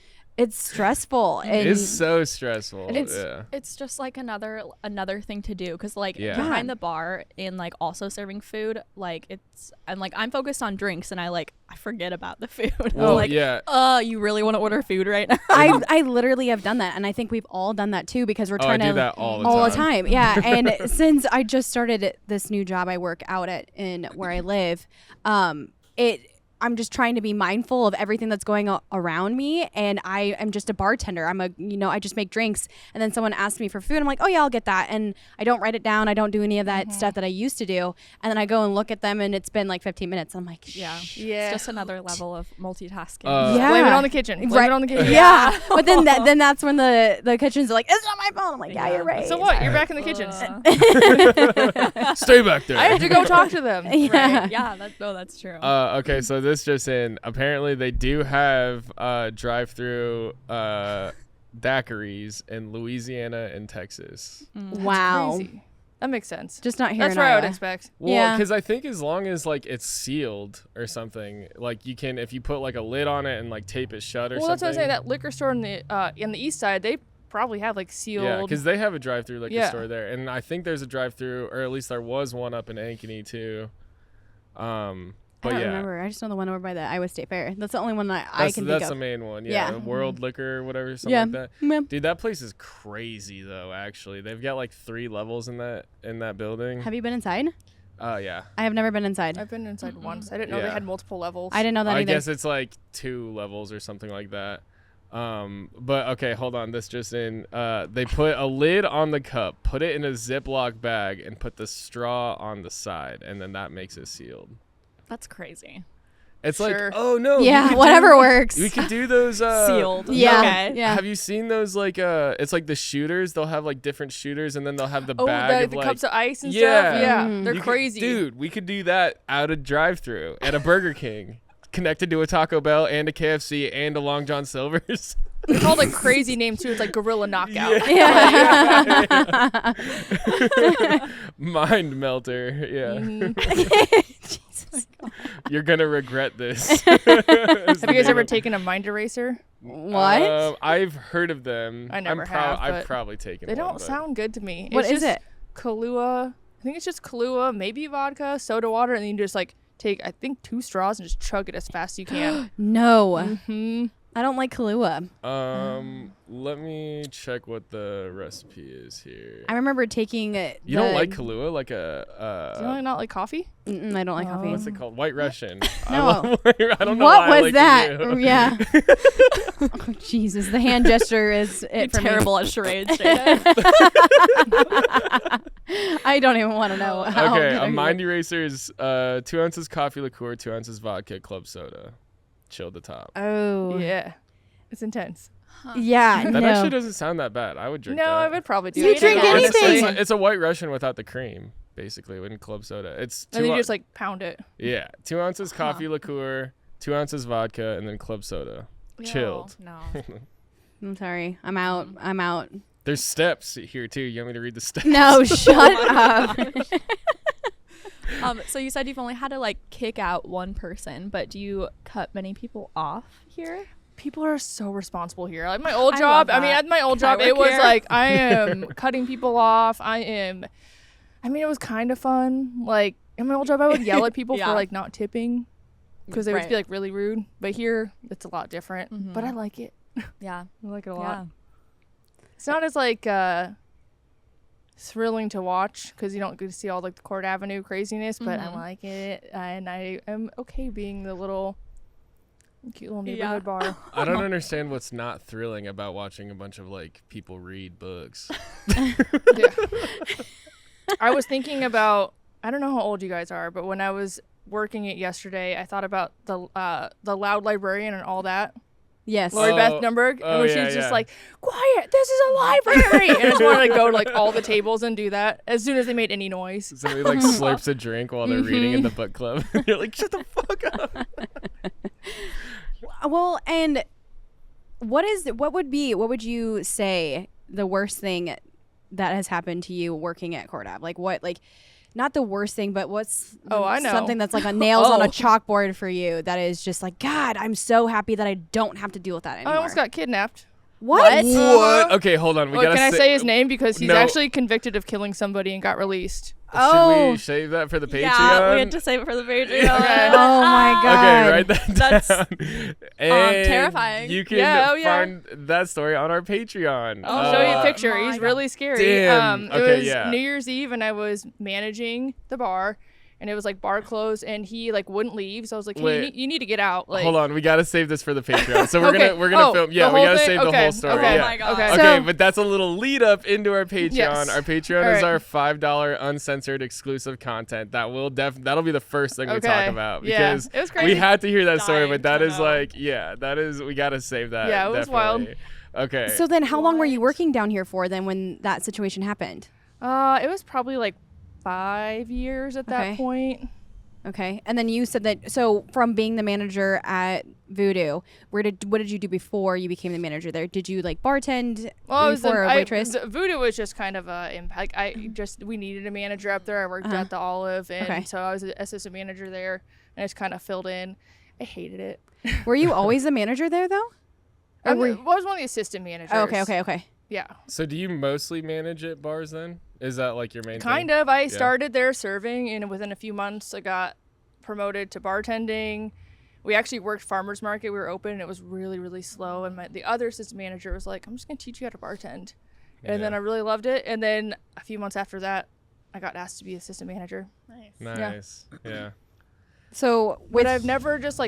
Speaker 4: stressful and
Speaker 2: It's so stressful.
Speaker 3: It's
Speaker 2: yeah.
Speaker 3: it's just like another thing to do, because like
Speaker 2: Yeah.
Speaker 3: behind the bar and like also serving food, like I'm focused on drinks and I forget about the food.
Speaker 2: Well,
Speaker 3: I'm
Speaker 2: yeah.
Speaker 3: You really want to order food right now?
Speaker 4: I literally have done that, and I think we've all done that too, because we're
Speaker 2: Oh, I
Speaker 4: trying
Speaker 2: do
Speaker 4: to
Speaker 2: that all the
Speaker 4: time. Yeah. And since I just started this new job I work out at in where I live, I'm just trying to be mindful of everything that's going around me, and I am just a bartender. I just make drinks, and then someone asks me for food. I'm like, oh yeah, I'll get that, and I don't write it down. I don't do any of that stuff that I used to do, and then I go and look at them, and it's been like 15 minutes. I'm like,
Speaker 3: Yeah.
Speaker 1: Yeah.
Speaker 3: It's just another level of multitasking.
Speaker 4: Yeah.
Speaker 1: Blame it on the kitchen. Blame
Speaker 4: Right.
Speaker 1: it on the kitchen.
Speaker 4: yeah. But then that's when the kitchen's like, it's not my phone. I'm like, yeah, you're right.
Speaker 1: So what? You're back in the kitchen.
Speaker 2: Stay back there.
Speaker 1: I have to go talk to them.
Speaker 4: Yeah.
Speaker 3: Right. Yeah, that's true.
Speaker 2: Okay, so this just in. Apparently, they do have drive-through daiquiris in Louisiana and Texas.
Speaker 4: Wow.
Speaker 1: Crazy. That makes sense.
Speaker 4: Just not here
Speaker 1: That's
Speaker 4: in
Speaker 1: what I would
Speaker 4: Iowa.
Speaker 1: expect.
Speaker 2: Well,
Speaker 4: Yeah.
Speaker 2: because I think as long as like it's sealed or something, like you can, if you put like a lid on it and like tape it shut or
Speaker 1: Well, that's
Speaker 2: something.
Speaker 1: what I'm saying. That liquor store in the east side, they probably have like sealed.
Speaker 2: Yeah, because they have a drive-through liquor
Speaker 1: Yeah.
Speaker 2: store there, and I think there's a drive-through, or at least there was one up in Ankeny too. But
Speaker 4: don't
Speaker 2: yeah,
Speaker 4: remember. I just know the one over by the Iowa State Fair. That's the only one that I can think
Speaker 2: that's
Speaker 4: of.
Speaker 2: the main one. Yeah,
Speaker 4: Yeah.
Speaker 2: World Liquor or whatever, something
Speaker 4: Yeah.
Speaker 2: like that.
Speaker 4: Yeah.
Speaker 2: Dude, that place is crazy though. Actually, they've got like 3 levels in that building.
Speaker 4: Have you been inside?
Speaker 2: Yeah.
Speaker 4: I have never been inside.
Speaker 1: I've been inside once. I didn't know
Speaker 2: Yeah.
Speaker 1: they had multiple levels.
Speaker 4: I didn't know that
Speaker 2: I
Speaker 4: either.
Speaker 2: guess it's like 2 levels or something like that. But okay, hold on. This just in. They put a lid on the cup, put it in a Ziploc bag, and put the straw on the side, and then that makes it sealed.
Speaker 3: That's crazy.
Speaker 2: It's
Speaker 1: Sure.
Speaker 2: like, oh no.
Speaker 4: Yeah, whatever works.
Speaker 2: We could do those.
Speaker 3: Sealed.
Speaker 4: Yeah.
Speaker 3: Okay.
Speaker 4: Yeah.
Speaker 2: Have you seen those like it's like the shooters? They'll have like different shooters, and then they'll have the
Speaker 1: Oh,
Speaker 2: bag of
Speaker 1: the
Speaker 2: like
Speaker 1: cups of ice and
Speaker 2: Yeah.
Speaker 1: stuff. Yeah,
Speaker 4: Mhm.
Speaker 1: they're
Speaker 2: You could-
Speaker 1: crazy.
Speaker 2: dude, we could do that out of drive-through at a Burger King, connected to a Taco Bell and a KFC and a Long John Silver's.
Speaker 1: It's called a crazy name too. It's like Gorilla Knockout.
Speaker 4: Yeah.
Speaker 2: Mind melter. Yeah.
Speaker 4: Jesus.
Speaker 2: You're gonna regret this.
Speaker 1: Have you guys ever taken a mind eraser?
Speaker 4: What?
Speaker 2: I've heard of them.
Speaker 1: I never have,
Speaker 2: I've
Speaker 1: but
Speaker 2: probably taken
Speaker 1: They
Speaker 2: one.
Speaker 1: don't
Speaker 2: but-
Speaker 1: sound good to me.
Speaker 4: What
Speaker 1: It's
Speaker 4: is
Speaker 1: just
Speaker 4: it?
Speaker 1: Kahlua. I think it's just Kahlua, maybe vodka, soda water, and then you just like take, I think, 2 straws and just chug it as fast as you can.
Speaker 4: No.
Speaker 1: hmm
Speaker 4: I don't like Kahlua.
Speaker 2: Let me check what the recipe is here.
Speaker 4: I remember taking
Speaker 2: You don't like Kahlua, like a
Speaker 1: Do you not like coffee?
Speaker 4: I don't like coffee.
Speaker 2: what's it called? White Russian. I
Speaker 4: No.
Speaker 2: love I don't know
Speaker 4: What
Speaker 2: why I
Speaker 4: was
Speaker 2: like
Speaker 4: that?
Speaker 2: you.
Speaker 4: Yeah. Oh, Jesus, the hand gesture is
Speaker 3: You're
Speaker 4: it for me.
Speaker 3: terrible at charades, Jaydn.
Speaker 4: I don't even want to know. How
Speaker 2: Okay,
Speaker 4: good
Speaker 2: a
Speaker 4: are you?
Speaker 2: mind eraser is 2 ounces coffee liqueur, 2 ounces vodka, club soda. Chill the top.
Speaker 4: Oh.
Speaker 1: Yeah. It's intense.
Speaker 4: Yeah.
Speaker 2: That
Speaker 4: no.
Speaker 2: actually doesn't sound that bad. I would drink
Speaker 1: No,
Speaker 2: that.
Speaker 1: I would probably do
Speaker 4: You
Speaker 1: it.
Speaker 4: drink
Speaker 1: Yeah.
Speaker 4: anything.
Speaker 2: It's a white Russian without the cream, basically, in club soda. It's
Speaker 1: And then
Speaker 2: 2
Speaker 1: you just like pound it.
Speaker 2: yeah, 2 ounces coffee liqueur, 2 ounces vodka, and then club soda. Chilled.
Speaker 3: No.
Speaker 4: I'm sorry. I'm out. I'm out.
Speaker 2: There's steps here too. You want me to read the steps?
Speaker 4: No, shut up.
Speaker 3: So you said you've only had to like kick out one person, but do you cut many people off here?
Speaker 1: People are so responsible here. Like my old
Speaker 3: I
Speaker 1: job,
Speaker 3: love
Speaker 1: I mean,
Speaker 3: that.
Speaker 1: at my old
Speaker 3: Can I
Speaker 1: job, it
Speaker 3: work
Speaker 1: was
Speaker 3: here?
Speaker 1: like I am cutting people off. I mean, it was kind of fun. Like in my old job, I would yell at people
Speaker 3: Yeah.
Speaker 1: for like not tipping because they would
Speaker 3: Right.
Speaker 1: be like really rude. But here, it's a lot different. But I like it.
Speaker 3: Yeah.
Speaker 1: I like it a lot.
Speaker 3: Yeah.
Speaker 1: It's not as like thrilling to watch because you don't get to see all like the Court Avenue craziness. But I like it, and I am okay being the little cute little neighborhood bar.
Speaker 2: I don't understand what's not thrilling about watching a bunch of like people read books.
Speaker 1: Yeah. I was thinking about, I don't know how old you guys are, but when I was working it yesterday, I thought about the loud librarian and all that.
Speaker 4: Yes.
Speaker 1: Lori
Speaker 2: Oh,
Speaker 1: Beth Nunberg.
Speaker 2: oh,
Speaker 1: and when
Speaker 2: yeah,
Speaker 1: she's just
Speaker 2: yeah.
Speaker 1: like, quiet, this is a library. And I just wanted to go to like all the tables and do that as soon as they made any noise.
Speaker 2: Somebody like slurps a drink while they're reading in the book club. You're like, shut the fuck up.
Speaker 4: Well, and what would you say the worst thing that has happened to you working at Court Ave? Like what, like not the worst thing, but what's
Speaker 1: I know.
Speaker 4: something that's like a nails on a
Speaker 1: Oh.
Speaker 4: chalkboard for you that is just like, God, I'm so happy that I don't have to deal with that anymore.
Speaker 1: I almost got kidnapped.
Speaker 4: what?
Speaker 2: What? Okay, hold on. We
Speaker 1: Well,
Speaker 2: gotta
Speaker 1: can I say his name? Because he's
Speaker 2: No.
Speaker 1: actually convicted of killing somebody and got released.
Speaker 2: Should
Speaker 4: Oh.
Speaker 2: we save that for the Patreon?
Speaker 3: Yeah, we had to save it for the Patreon.
Speaker 1: Okay.
Speaker 4: Oh my God.
Speaker 2: Okay, write that
Speaker 3: That's,
Speaker 2: down. And
Speaker 3: terrifying.
Speaker 2: You can
Speaker 1: Yeah, oh, yeah.
Speaker 2: find that story on our Patreon.
Speaker 1: I'll show you a picture.
Speaker 3: my
Speaker 1: He's
Speaker 3: God.
Speaker 1: really scary.
Speaker 2: Damn.
Speaker 1: It
Speaker 2: Okay,
Speaker 1: was
Speaker 2: yeah.
Speaker 1: New Year's Eve, and I was managing the bar, and it was like bar closed, and he like wouldn't leave. So I was like, hey,
Speaker 2: Wait.
Speaker 1: you need to get out. Like,
Speaker 2: Hold on, we gotta save this for the Patreon. So we're
Speaker 1: Okay.
Speaker 2: gonna
Speaker 1: Oh,
Speaker 2: film.
Speaker 1: the
Speaker 2: Yeah, we
Speaker 1: whole
Speaker 2: gotta
Speaker 1: thing?
Speaker 2: save the
Speaker 1: Okay,
Speaker 2: whole story.
Speaker 1: okay.
Speaker 2: Yeah.
Speaker 3: Oh my God.
Speaker 1: Okay.
Speaker 2: Okay,
Speaker 4: So-
Speaker 2: but that's a little lead up into our Patreon.
Speaker 1: Yes.
Speaker 2: Our Patreon
Speaker 1: All
Speaker 2: is
Speaker 1: right.
Speaker 2: our $5 uncensored exclusive content. That'll be the first thing we talk
Speaker 1: Okay.
Speaker 2: about
Speaker 1: Yeah.
Speaker 2: because
Speaker 1: It was
Speaker 2: we
Speaker 1: crazy.
Speaker 2: had to hear that story.
Speaker 3: Dying
Speaker 2: But that
Speaker 3: to
Speaker 2: is
Speaker 3: know.
Speaker 2: like, we gotta save that.
Speaker 1: Yeah, it was wild.
Speaker 2: definitely. Okay.
Speaker 4: So then how long were you
Speaker 3: What?
Speaker 4: working down here for then when that situation happened?
Speaker 1: it was probably like 5 years at that
Speaker 4: Okay.
Speaker 1: point.
Speaker 4: Okay. And then you said that, so from being the manager at Voodoo, what did you do before you became the manager there? Did you like bartend
Speaker 1: Well, I was
Speaker 4: before a waitress?
Speaker 1: Voodoo was just kind of a impact. We needed a manager up there. I worked at the Olive, and
Speaker 4: Okay.
Speaker 1: so I was an assistant manager there, and I just kind of filled in. I hated it.
Speaker 4: Were you always the manager there though? Or
Speaker 1: I
Speaker 4: were
Speaker 1: was one of the assistant managers.
Speaker 4: Oh, okay.
Speaker 1: Yeah,
Speaker 2: So do you mostly manage at bars then? Is that like your main
Speaker 1: kind
Speaker 2: thing?
Speaker 1: of. I started there serving, and within a few months, I got promoted to bartending. We actually worked farmers market. We were open and it was really, really slow. And the other assistant manager was like, I'm just going to teach you how to bartend. And then I really loved it. And then a few months after that, I got asked to be assistant manager.
Speaker 2: Nice. Yeah.
Speaker 4: So,
Speaker 1: But I've never just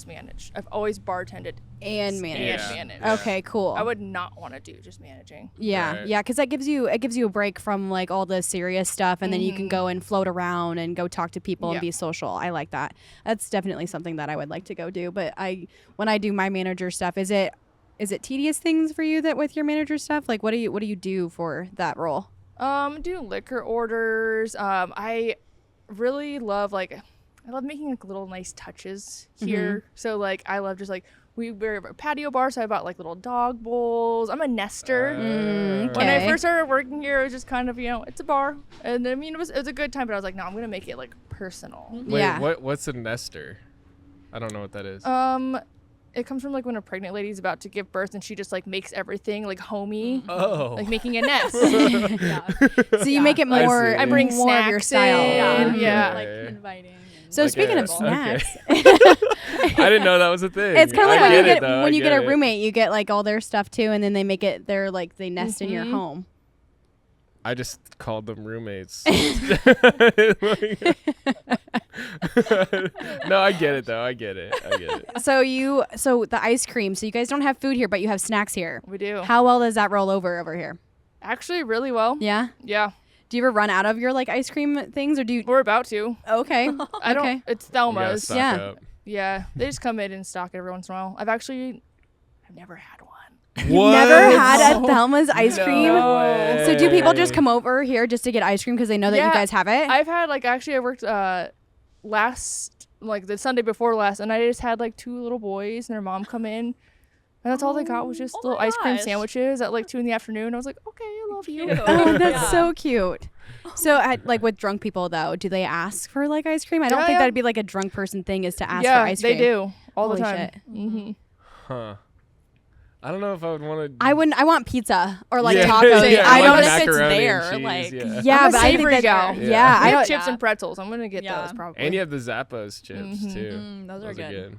Speaker 1: managed. I've always bartended
Speaker 4: and managed.
Speaker 1: And managed.
Speaker 4: Okay, cool.
Speaker 1: I would not want to do just managing.
Speaker 4: Yeah,
Speaker 2: Right.
Speaker 4: yeah, because it gives you a break from like all the serious stuff, and then you can go and float around and go talk to people and be social. I like that. That's definitely something that I would like to go do. But when I do my manager stuff, is it tedious things for you that with your manager stuff? Like, what do you do for that role?
Speaker 1: Do liquor orders. I really love I love making little nice touches here. So I love just we were a patio bar, so I bought little dog bowls. I'm a nester. When I first started working here, it was just kind of it's a bar, and I mean it was a good time. But I was like, no, I'm gonna make it personal.
Speaker 2: Wait,
Speaker 4: Yeah.
Speaker 2: what's a nester? I don't know what that is.
Speaker 1: It comes from when a pregnant lady's about to give birth and she just makes everything homey,
Speaker 2: Oh.
Speaker 1: making a nest.
Speaker 4: So you make it more.
Speaker 2: see.
Speaker 1: I bring
Speaker 4: more of your
Speaker 1: snacks
Speaker 4: style.
Speaker 1: in. Yeah.
Speaker 3: Like inviting.
Speaker 4: So speaking of
Speaker 2: okay.
Speaker 4: snacks,
Speaker 2: I didn't know that was a thing.
Speaker 4: it's kind of
Speaker 2: I
Speaker 4: like
Speaker 2: though,
Speaker 4: when
Speaker 2: I
Speaker 4: you get a
Speaker 2: it.
Speaker 4: roommate, you get all their stuff too, and then they make it they nest in your home.
Speaker 2: I just called them roommates. No, I get it though. I get it.
Speaker 4: So the ice cream. So you guys don't have food here, but you have snacks here.
Speaker 1: We do.
Speaker 4: How well does that roll over here?
Speaker 1: Actually, really well.
Speaker 4: Yeah.
Speaker 1: Yeah.
Speaker 4: Do you ever run out of your ice cream things, or do you?
Speaker 1: We're about to.
Speaker 4: Okay.
Speaker 1: I don't.
Speaker 4: Okay.
Speaker 1: It's
Speaker 2: You gotta
Speaker 1: Thelma's.
Speaker 2: stock
Speaker 4: Yeah.
Speaker 2: up.
Speaker 1: Yeah. They just come in and stock it every once in a while. I've never had one.
Speaker 2: What?
Speaker 4: Never had a Thelma's ice cream.
Speaker 2: way.
Speaker 4: So do people just come over here just to get ice cream because they know that you
Speaker 1: Yeah,
Speaker 4: guys have it?
Speaker 1: I've had actually I worked last the Sunday before last, and I just had 2 little boys and their mom come in, and that's all they got was just
Speaker 3: Oh
Speaker 1: little
Speaker 3: my
Speaker 1: ice cream
Speaker 3: gosh.
Speaker 1: sandwiches at 2 in the afternoon. I was like, okay, I love you.
Speaker 3: Cute.
Speaker 4: Oh, that's
Speaker 3: Yeah.
Speaker 4: so cute. So, with drunk people though, do they ask for ice cream? I don't
Speaker 1: Yeah,
Speaker 4: think
Speaker 1: yeah.
Speaker 4: that'd be a drunk person thing is to ask
Speaker 1: Yeah,
Speaker 4: for ice cream.
Speaker 1: they do all
Speaker 4: Holy
Speaker 1: the time.
Speaker 4: shit.
Speaker 1: Mm-hmm.
Speaker 2: Huh. I don't know if I would want to.
Speaker 4: I wouldn't. I want pizza or
Speaker 2: Yeah.
Speaker 4: tacos.
Speaker 2: Yeah,
Speaker 4: I
Speaker 2: like
Speaker 4: don't.
Speaker 3: if it's
Speaker 2: macaroni
Speaker 3: there,
Speaker 2: and cheese,
Speaker 3: like-
Speaker 2: yeah.
Speaker 4: Yeah,
Speaker 1: I'm a
Speaker 4: but I think
Speaker 1: savory
Speaker 4: that.
Speaker 1: gal.
Speaker 4: Yeah,
Speaker 2: Yeah.
Speaker 4: I
Speaker 1: We have
Speaker 4: don't.
Speaker 1: chips
Speaker 3: Yeah.
Speaker 1: and pretzels. I'm gonna get
Speaker 3: Yeah.
Speaker 1: those probably.
Speaker 2: And you have the Zappos chips too.
Speaker 3: Those are
Speaker 2: Those are
Speaker 3: good.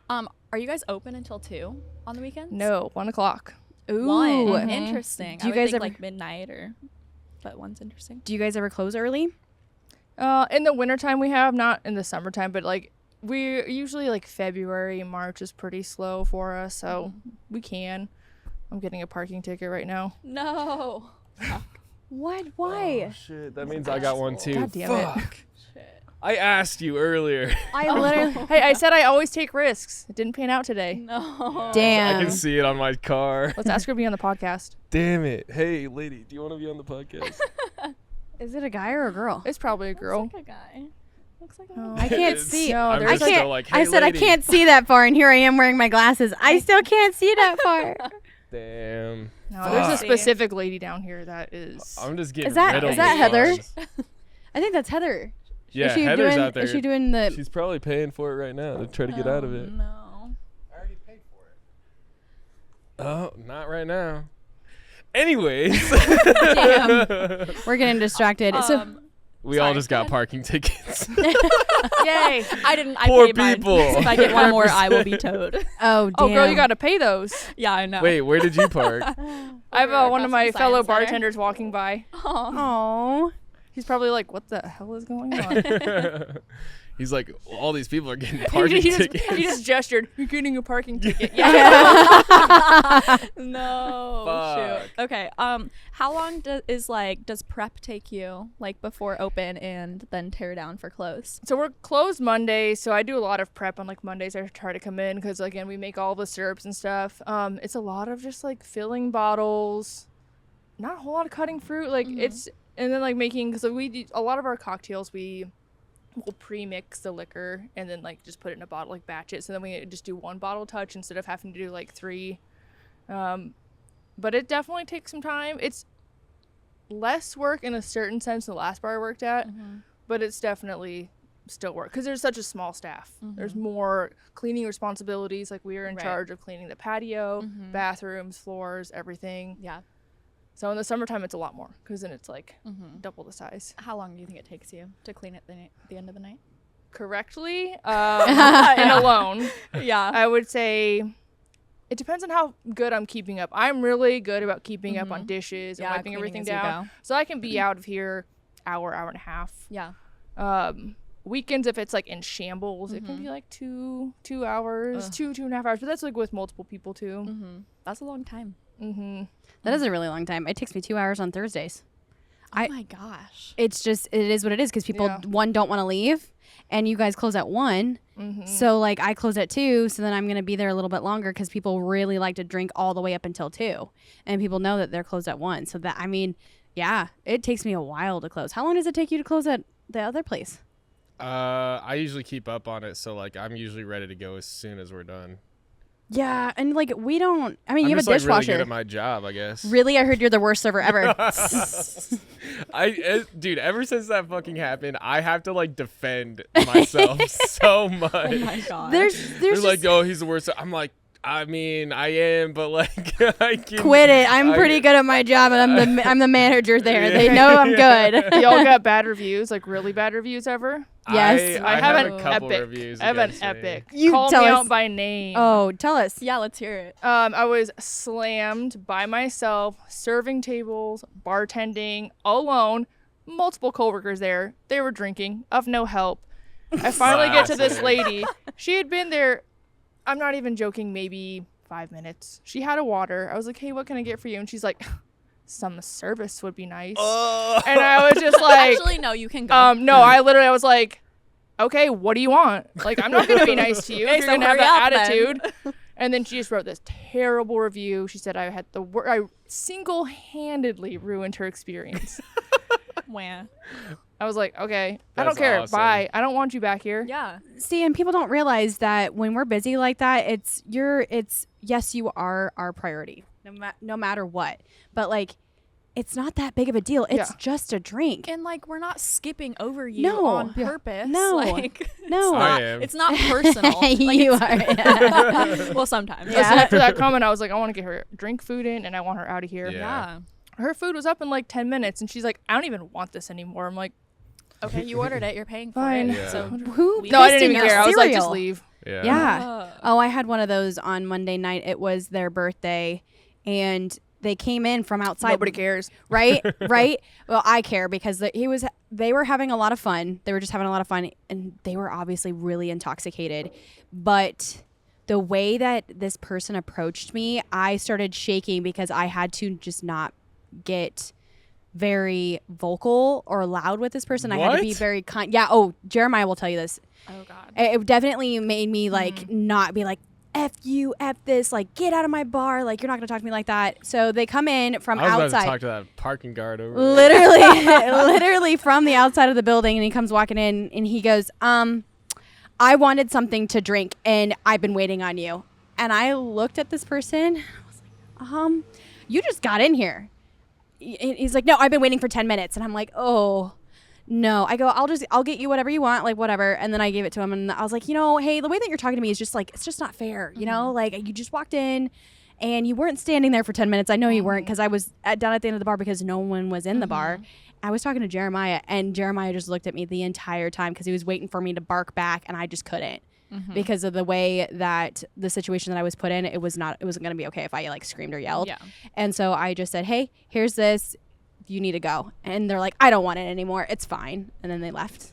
Speaker 2: good.
Speaker 3: Are you guys open until 2 on the weekends?
Speaker 1: No, 1 o'clock.
Speaker 4: Ooh.
Speaker 3: 1. Interesting.
Speaker 4: Do you
Speaker 3: I would
Speaker 4: guys
Speaker 3: think
Speaker 4: ever-
Speaker 3: midnight but 1's interesting.
Speaker 4: Do you guys ever close early?
Speaker 1: In the wintertime we have, not in the summertime, but we usually February, March is pretty slow for us, so we can. I'm getting a parking ticket right now.
Speaker 3: No.
Speaker 4: What? Why?
Speaker 2: Oh, shit, that means I got one too.
Speaker 1: God damn it.
Speaker 2: Fuck. I asked you earlier.
Speaker 4: I literally.
Speaker 1: Hey, I said I always take risks. It didn't pan out today.
Speaker 3: No.
Speaker 4: Damn.
Speaker 2: I can see it on my car.
Speaker 1: Let's ask her to be on the podcast.
Speaker 2: Damn it. Hey, lady, do you want to be on the podcast?
Speaker 4: Is it a guy or a girl?
Speaker 1: It's probably a girl.
Speaker 3: Looks like a guy. Looks like a
Speaker 1: Oh.
Speaker 3: guy.
Speaker 4: I can't
Speaker 2: It's-
Speaker 4: see.
Speaker 1: No,
Speaker 2: I'm
Speaker 1: there's
Speaker 2: just
Speaker 4: I can't.
Speaker 2: still like, hey,
Speaker 4: I said
Speaker 2: lady.
Speaker 4: I can't see that far, and here I am wearing my glasses. I still can't see that far.
Speaker 2: Damn.
Speaker 1: No, there's a
Speaker 2: Fuck.
Speaker 1: specific lady down here that is.
Speaker 2: I'm just getting
Speaker 4: Is that-
Speaker 2: riddled
Speaker 4: is that
Speaker 2: with
Speaker 4: Heather?
Speaker 2: fines.
Speaker 4: I think that's Heather.
Speaker 2: Yeah,
Speaker 4: is she
Speaker 2: Heather's
Speaker 4: doing,
Speaker 2: out there.
Speaker 4: Is she doing the?
Speaker 2: She's probably paying for it right now to try to get out of it.
Speaker 3: No.
Speaker 2: Oh, not right now. Anyways,
Speaker 4: Damn. We're getting distracted. So
Speaker 2: we all
Speaker 3: Sorry,
Speaker 2: just
Speaker 3: go
Speaker 2: got
Speaker 3: ahead.
Speaker 2: parking tickets.
Speaker 1: Yay!
Speaker 3: I didn't. I
Speaker 2: Poor
Speaker 3: paid mine.
Speaker 2: people.
Speaker 3: If I get one more, I will be towed.
Speaker 4: oh damn.
Speaker 1: Oh, girl, you got to pay those.
Speaker 3: Yeah, I know.
Speaker 2: Wait, where did you park?
Speaker 1: I have one
Speaker 3: across
Speaker 1: of my
Speaker 3: the
Speaker 1: fellow
Speaker 3: Science Center.
Speaker 1: bartenders walking by.
Speaker 4: Oh.
Speaker 1: He's probably like, "What the hell is going on?"
Speaker 2: He's like, all these people are getting parking
Speaker 1: he
Speaker 2: tickets.
Speaker 1: just gestured. You're getting a parking ticket. Yeah.
Speaker 3: No.
Speaker 2: Fuck.
Speaker 3: Shoot. Okay. How long does prep take you, before open and then tear down for close?
Speaker 1: So we're closed Monday, so I do a lot of prep on Mondays. I try to come in because again we make all the syrups and stuff. It's a lot of just filling bottles, not a whole lot of cutting fruit. It's and then making. So we do a lot of our cocktails. We'll pre-mix the liquor and then just put it in a bottle, batch it. So then we just do one bottle touch instead of having to do 3. But it definitely takes some time. It's less work in a certain sense than the last bar I worked at, but it's definitely still work because there's such a small staff. There's more cleaning responsibilities. We are in
Speaker 3: Right.
Speaker 1: charge of cleaning the patio, bathrooms, floors, everything.
Speaker 3: Yeah.
Speaker 1: So in the summertime, it's a lot more because then it's double the size.
Speaker 3: How long do you think it takes you to clean at the end of the night?
Speaker 1: correctly and alone,
Speaker 3: Yeah.
Speaker 1: I would say it depends on how good I'm keeping up. I'm really good about keeping up on dishes and
Speaker 3: Yeah,
Speaker 1: wiping
Speaker 3: cleaning
Speaker 1: everything
Speaker 3: as you
Speaker 1: down.
Speaker 3: go.
Speaker 1: So I can be out of here hour and a half.
Speaker 3: Yeah.
Speaker 1: Weekends, if it's like in shambles, it can be like 2 hours, 2.5 hours. But that's like with multiple people too.
Speaker 3: That's a long time.
Speaker 4: That is a really long time. It takes me 2 hours on Thursdays.
Speaker 3: Oh my gosh.
Speaker 4: It's just, it is what it is because people,
Speaker 1: Yeah.
Speaker 4: one, don't want to leave, and you guys close at 1. So, like, I close at 2, so then I'm going to be there a little bit longer because people really like to drink all the way up until 2. And people know that they're closed at 1. So, that, I mean, yeah, it takes me a while to close. How long does it take you to close at the other place?
Speaker 2: I usually keep up on it, so like I'm usually ready to go as soon as we're done.
Speaker 4: Yeah, and, like, we don't, I mean,
Speaker 2: I'm
Speaker 4: you have
Speaker 2: just
Speaker 4: a
Speaker 2: like really
Speaker 4: dishwasher.
Speaker 2: good at my job, I guess.
Speaker 4: Really? I heard you're the worst server ever.
Speaker 2: Dude, ever since that fucking happened, I have to like defend myself so much.
Speaker 3: Oh my god.
Speaker 4: There's
Speaker 2: They're
Speaker 4: just,
Speaker 2: like, oh, he's the worst. I'm like, I mean, I am, but like, I can
Speaker 4: quit it. I'm pretty good at my job, and I'm the manager there. They know I'm good.
Speaker 1: Y'all got bad reviews, like really bad reviews ever?
Speaker 4: Yes.
Speaker 2: I
Speaker 1: have
Speaker 2: have
Speaker 1: an
Speaker 2: a couple
Speaker 1: epic.
Speaker 2: reviews.
Speaker 1: I have an
Speaker 2: against me.
Speaker 1: epic.
Speaker 4: You
Speaker 1: Call
Speaker 4: tell
Speaker 1: me
Speaker 4: us.
Speaker 1: out by name.
Speaker 4: Oh, tell us.
Speaker 3: Yeah, let's hear it.
Speaker 1: I was slammed by myself, serving tables, bartending, alone. Multiple coworkers there. They were drinking, of no help. I finally get to this
Speaker 2: Classic.
Speaker 1: lady. She had been there, I'm not even joking, maybe 5 minutes. She had a water. I was like, hey, what can I get for you? And she's like, some service would be nice. And I was just like,
Speaker 3: Actually, no, you can go.
Speaker 1: no, I was like, okay, what do you want? Like, I'm not going to be nice to you.
Speaker 3: Okay,
Speaker 1: If you're
Speaker 3: so
Speaker 1: going to have
Speaker 3: hurry
Speaker 1: that
Speaker 3: up then.
Speaker 1: attitude. And then she just wrote this terrible review. She said I had I single-handedly ruined her experience.
Speaker 3: Wah.
Speaker 1: I was like, okay, I
Speaker 2: That's
Speaker 1: don't care.
Speaker 2: awesome.
Speaker 1: Bye. I don't want you back here.
Speaker 3: Yeah.
Speaker 4: See, and people don't realize that when we're busy like that, it's yes, you are our priority, no matter what. But like, it's not that big of a deal. It's
Speaker 1: Yeah.
Speaker 4: just a drink.
Speaker 3: And like we're not skipping over you
Speaker 4: No.
Speaker 3: on
Speaker 1: Yeah.
Speaker 3: purpose.
Speaker 4: No.
Speaker 3: Like,
Speaker 4: No.
Speaker 2: I am.
Speaker 3: it's not personal. Like,
Speaker 4: you
Speaker 3: it's-
Speaker 4: are.
Speaker 3: well, sometimes.
Speaker 1: So after that comment, I was like, I want to get her drink food in and I want her out of here.
Speaker 2: Yeah.
Speaker 3: Yeah.
Speaker 1: Her food was up in like 10 minutes and she's like, I don't even want this anymore. I'm like,
Speaker 3: Okay, you ordered it. You're paying for
Speaker 1: Fine.
Speaker 3: it.
Speaker 2: Yeah.
Speaker 3: So
Speaker 4: Who?
Speaker 3: We
Speaker 1: no, I
Speaker 4: pissed
Speaker 1: didn't
Speaker 4: in
Speaker 1: even
Speaker 4: your
Speaker 1: care. I was like, just
Speaker 4: cereal?
Speaker 1: leave.
Speaker 2: Yeah.
Speaker 4: Yeah. Oh, I had one of those on Monday night. It was their birthday, and they came in from outside.
Speaker 1: Nobody cares.
Speaker 4: Right? Right? Well, I care because they were having a lot of fun. They were just having a lot of fun, and they were obviously really intoxicated. But the way that this person approached me, I started shaking because I had to just not get very vocal or loud with this person. I had to be
Speaker 2: What?
Speaker 4: very kind. Yeah. Oh, Jeremiah will tell you this.
Speaker 3: Oh god.
Speaker 4: It definitely made me like not be like, F you, F this, like get out of my bar, like you're not gonna talk to me like that. So they come in from
Speaker 2: I was about to
Speaker 4: outside,
Speaker 2: talk to that parking guard over there.
Speaker 4: literally from the outside of the building, and he comes walking in and he goes, I wanted something to drink and I've been waiting on you. And I looked at this person, I was like, you just got in here. He's like, no, I've been waiting for 10 minutes. And I'm like, oh, no. I go, I'll get you whatever you want, like whatever. And then I gave it to him and I was like, hey, the way that you're talking to me is just like, it's just not fair. You know, like you just walked in and you weren't standing there for 10 minutes. I know you weren't because I was down at the end of the bar because no one was in the bar. I was talking to Jeremiah and Jeremiah just looked at me the entire time because he was waiting for me to bark back and I just couldn't. Because of the way that the situation that I was put in, it wasn't going to be okay if I like screamed or yelled.
Speaker 3: Yeah.
Speaker 4: And so I just said, hey, here's this. You need to go. And they're like, I don't want it anymore. It's fine. And then they left.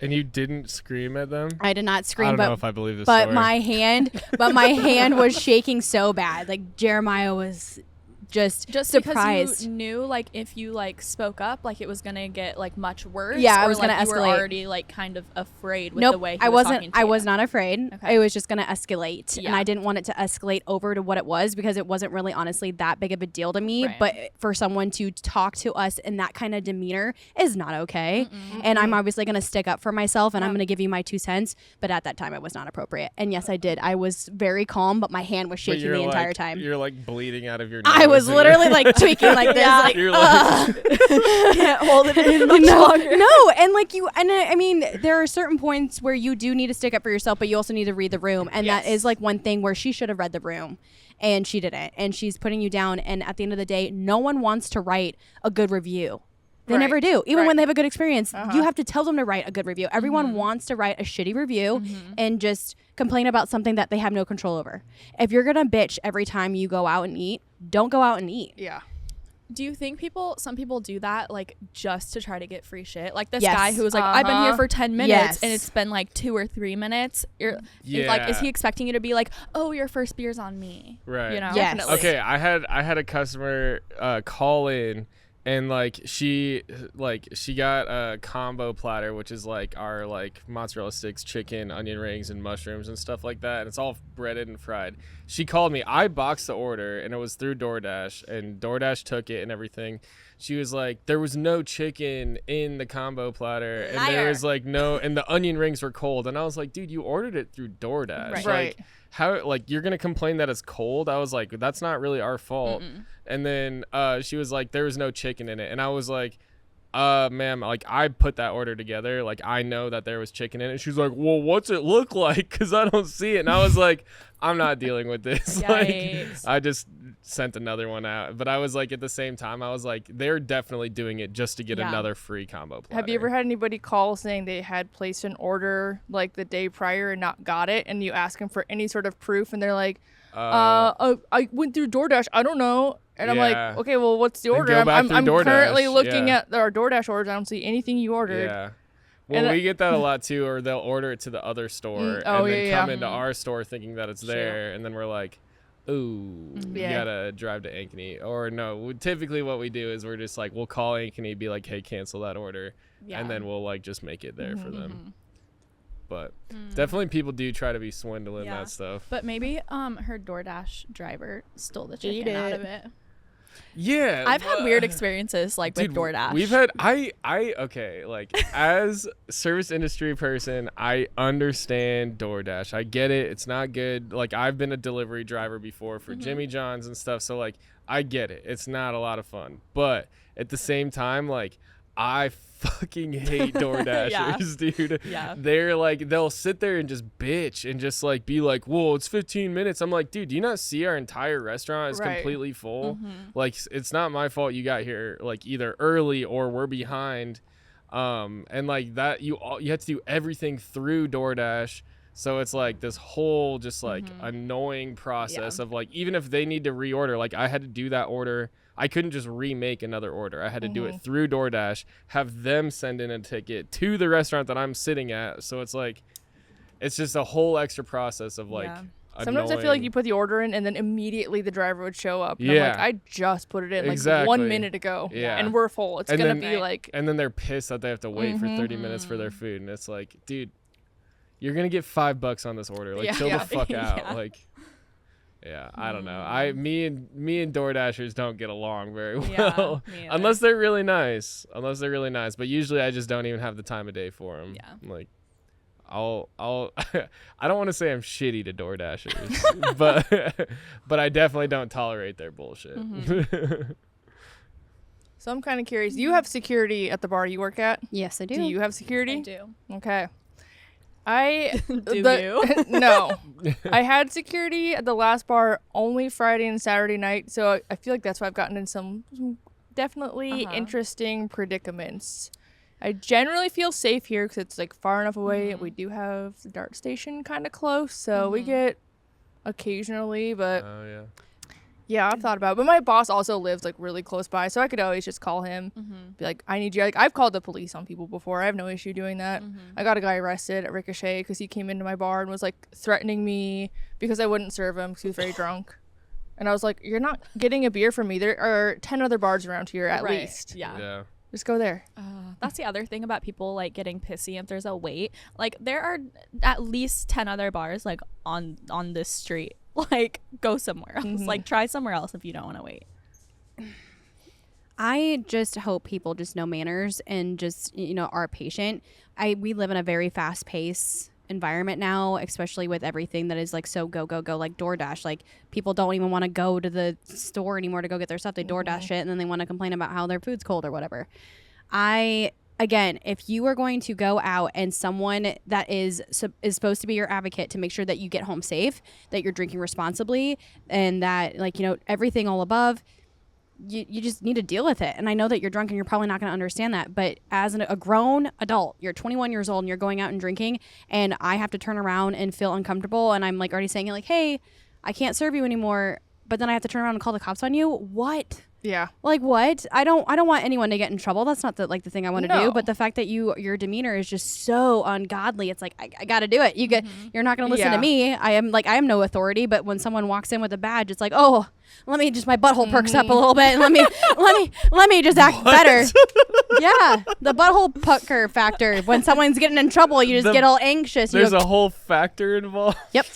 Speaker 2: And you didn't scream at them?
Speaker 4: I did not
Speaker 2: I
Speaker 4: scream,
Speaker 2: don't know if I believe this
Speaker 4: but
Speaker 2: story.
Speaker 4: my hand was shaking so bad. Like Jeremiah was just surprised.
Speaker 3: Because you knew like if you like spoke up, like it was gonna get like much worse.
Speaker 4: Yeah, I
Speaker 3: or,
Speaker 4: was gonna
Speaker 3: like, you were
Speaker 4: escalate.
Speaker 3: already like kind of afraid with
Speaker 4: Nope,
Speaker 3: the way he
Speaker 4: I
Speaker 3: was
Speaker 4: wasn't.
Speaker 3: talking to
Speaker 4: I
Speaker 3: you.
Speaker 4: was not afraid.
Speaker 3: Okay.
Speaker 4: It was just going to escalate, and
Speaker 3: Yeah.
Speaker 4: I didn't want it to escalate over to what it was because it wasn't really, honestly, that big of a deal to me.
Speaker 3: Right.
Speaker 4: But for someone to talk to us in that kind of demeanor is not okay. And I'm obviously going to stick up for myself, and I'm going to give you my 2 cents. But at that time, it was not appropriate. And yes, I did. I was very calm, but my hand was
Speaker 2: But
Speaker 4: shaking
Speaker 2: you're
Speaker 4: the entire
Speaker 2: like-
Speaker 4: time.
Speaker 2: You're like bleeding out of your nose.
Speaker 4: I was
Speaker 2: and
Speaker 4: literally like tweaking like this.
Speaker 3: Yeah.
Speaker 4: Like,
Speaker 2: You're like,
Speaker 3: Can't hold it in much
Speaker 4: no,
Speaker 3: longer.
Speaker 4: no, and like you, and I mean, there are certain points where you do need to stick up for yourself, but you also need to read the room, and that is like one thing where she should have read the room, and she didn't, and she's putting you down. And at the end of the day, no one wants to write a good review. They
Speaker 1: Right.
Speaker 4: never do. Even
Speaker 1: Right.
Speaker 4: when they have a good experience,
Speaker 1: Uh-huh.
Speaker 4: you have to tell them to write a good review. Everyone wants to write a shitty review and just complain about something that they have no control over. If you're going to bitch every time you go out and eat, don't go out and eat.
Speaker 1: Yeah.
Speaker 3: Do you think some people do that like just to try to get free shit? Like this
Speaker 4: Yes.
Speaker 3: guy who was like, I've been here for 10 minutes
Speaker 4: Yes.
Speaker 3: and it's been like 2 or 3 minutes. Like, is he expecting you to be like, oh, your first beer's on me?
Speaker 2: Right.
Speaker 3: You know?
Speaker 4: Yes.
Speaker 1: Definitely.
Speaker 2: Okay, I had a customer call in, and like she got a combo platter, which is like our like mozzarella sticks, chicken, onion rings, and mushrooms and stuff like that, and it's all breaded and fried. She called me. I boxed the order, and it was through DoorDash, and DoorDash took it and everything. She was like, there was no chicken in the combo platter, and there
Speaker 3: Liar.
Speaker 2: was like no, and the onion rings were cold, and I was like, dude, you ordered it through DoorDash.
Speaker 3: Right.
Speaker 1: Right.
Speaker 2: Like, how, like, you're gonna complain that it's cold? I was like, that's not really our fault. And then she was like, there was no chicken in it, and I was like, ma'am, like, I put that order together, like, I know that there was chicken in it. She was like, well, what's it look like? Because I don't see it. And I was like, I'm not dealing with this. Like,
Speaker 3: Yikes.
Speaker 2: I just sent another one out. But I was like, at the same time, I was like, they're definitely doing it just to get
Speaker 3: Yeah.
Speaker 2: another free combo platter.
Speaker 1: Have you ever had anybody call saying they had placed an order like the day prior and not got it, and you ask them for any sort of proof, and they're like, I went through DoorDash. I don't know. And I'm
Speaker 2: Yeah.
Speaker 1: like, okay, well, what's the
Speaker 2: Then
Speaker 1: order?
Speaker 2: go back
Speaker 1: I'm
Speaker 2: through DoorDash,
Speaker 1: currently looking
Speaker 2: yeah.
Speaker 1: at our DoorDash orders. I don't see anything you ordered.
Speaker 2: Yeah. Well,
Speaker 1: And
Speaker 2: we get that a lot too, or they'll order it to the other store
Speaker 1: oh,
Speaker 2: and then
Speaker 1: yeah,
Speaker 2: come
Speaker 1: yeah.
Speaker 2: into our store thinking that it's there, and then we're like, ooh, you
Speaker 1: Yeah.
Speaker 2: gotta drive to Ankeny. Or no, typically what we do is we're just like, we'll call Ankeny, be like, hey, cancel that order,
Speaker 3: Yeah.
Speaker 2: and then we'll like just make it there for them. But
Speaker 1: Mm.
Speaker 2: definitely people do try to be swindling
Speaker 3: Yeah.
Speaker 2: that stuff.
Speaker 3: But maybe her DoorDash driver stole the chicken out of it.
Speaker 2: Yeah.
Speaker 3: I've had
Speaker 2: but-
Speaker 3: weird experiences like
Speaker 2: Dude,
Speaker 3: with DoorDash.
Speaker 2: We've had okay, like as service industry person, I understand DoorDash. I get it. It's not good. Like I've been a delivery driver before for Jimmy John's and stuff, so like I get it. It's not a lot of fun. But at the same time, like I fucking hate DoorDashers, dude.
Speaker 3: Yeah.
Speaker 2: They're like, they'll sit there and just bitch and just like be like, whoa, it's 15 minutes. I'm like, dude, do you not see our entire restaurant is
Speaker 1: Right.
Speaker 2: completely full? Like, it's not my fault you got here like either early or we're behind. And like that, you have to do everything through DoorDash. So it's like this whole just like annoying process of like, even if they need to reorder, like I had to do that order. I couldn't just remake another order. I had to do it through DoorDash, have them send in a ticket to the restaurant that I'm sitting at. So it's like, it's just a whole extra process of like,
Speaker 3: Yeah.
Speaker 1: Sometimes I feel like you put the order in, and then immediately the driver would show up. And
Speaker 2: Yeah.
Speaker 1: I'm like, I just put it in like
Speaker 2: Exactly.
Speaker 1: 1 minute ago.
Speaker 2: Yeah.
Speaker 1: And we're full. It's
Speaker 2: And
Speaker 1: going to
Speaker 2: then-
Speaker 1: be like,
Speaker 2: and then they're pissed that they have to wait for 30 minutes for their food. And it's like, dude, you're going to get $5 on this order. Like,
Speaker 1: Yeah.
Speaker 2: chill
Speaker 1: Yeah.
Speaker 2: the fuck out.
Speaker 3: Yeah.
Speaker 2: Like, yeah, I don't know. Me and DoorDashers don't get along very
Speaker 3: Yeah,
Speaker 2: well,
Speaker 3: me either.
Speaker 2: unless they're really nice. But usually I just don't even have the time of day for them.
Speaker 3: Yeah.
Speaker 2: Like, I'll I don't want to say I'm shitty to DoorDashers, but I definitely don't tolerate their bullshit.
Speaker 1: so I'm kind of curious. Do you have security at the bar you work at?
Speaker 4: Yes, I do.
Speaker 1: Do you have
Speaker 3: I
Speaker 1: security?
Speaker 3: do.
Speaker 1: Okay. I
Speaker 3: Do
Speaker 1: you? No. I had security at the last bar only Friday and Saturday night, so I feel like that's why I've gotten in some definitely interesting predicaments. I generally feel safe here because it's like far enough away. We do have the dart station kind of close, so we get occasionally, but
Speaker 2: Oh yeah.
Speaker 1: yeah, I've thought about it. But my boss also lives like really close by, so I could always just call him, be like, I need you. Like, I've called the police on people before. I have no issue doing that. I got a guy arrested at Ricochet because he came into my bar and was like threatening me because I wouldn't serve him because he was very drunk. And I was like, you're not getting a beer from me. There are 10 other bars around here at
Speaker 3: Right.
Speaker 1: least.
Speaker 3: Yeah.
Speaker 2: Yeah.
Speaker 1: Just go there.
Speaker 3: That's the other thing about people like getting pissy if there's a wait. Like there are at least 10 other bars like on this street. Like go somewhere else. Like try somewhere else if you don't want to wait.
Speaker 4: I just hope people just know manners and just, are patient. We live in a very fast pace environment now, especially with everything that is like so go, like DoorDash. Like people don't even want to go to the store anymore to go get their stuff. They DoorDash it and then they want to complain about how their food's cold or whatever. Again, if you are going to go out and someone that is supposed to be your advocate to make sure that you get home safe, that you're drinking responsibly, and that everything all above, you just need to deal with it. And I know that you're drunk and you're probably not going to understand that. But as a grown adult, you're 21 years old and you're going out and drinking, and I have to turn around and feel uncomfortable. And I'm like already saying like, hey, I can't serve you anymore. But then I have to turn around and call the cops on you. What?
Speaker 1: Yeah.
Speaker 4: Like what? I don't want anyone to get in trouble. That's not the thing I want to do.
Speaker 1: No.
Speaker 4: But the fact that your demeanor is just so ungodly, it's like I got to do it. You're not going to listen to me. I am no authority. But when someone walks in with a badge, it's like, oh, let me just my butthole perks up a little bit. And let me just act better. Yeah, the butthole pucker factor. When someone's getting in trouble, you just get all anxious.
Speaker 2: There's a whole factor involved.
Speaker 4: Yep.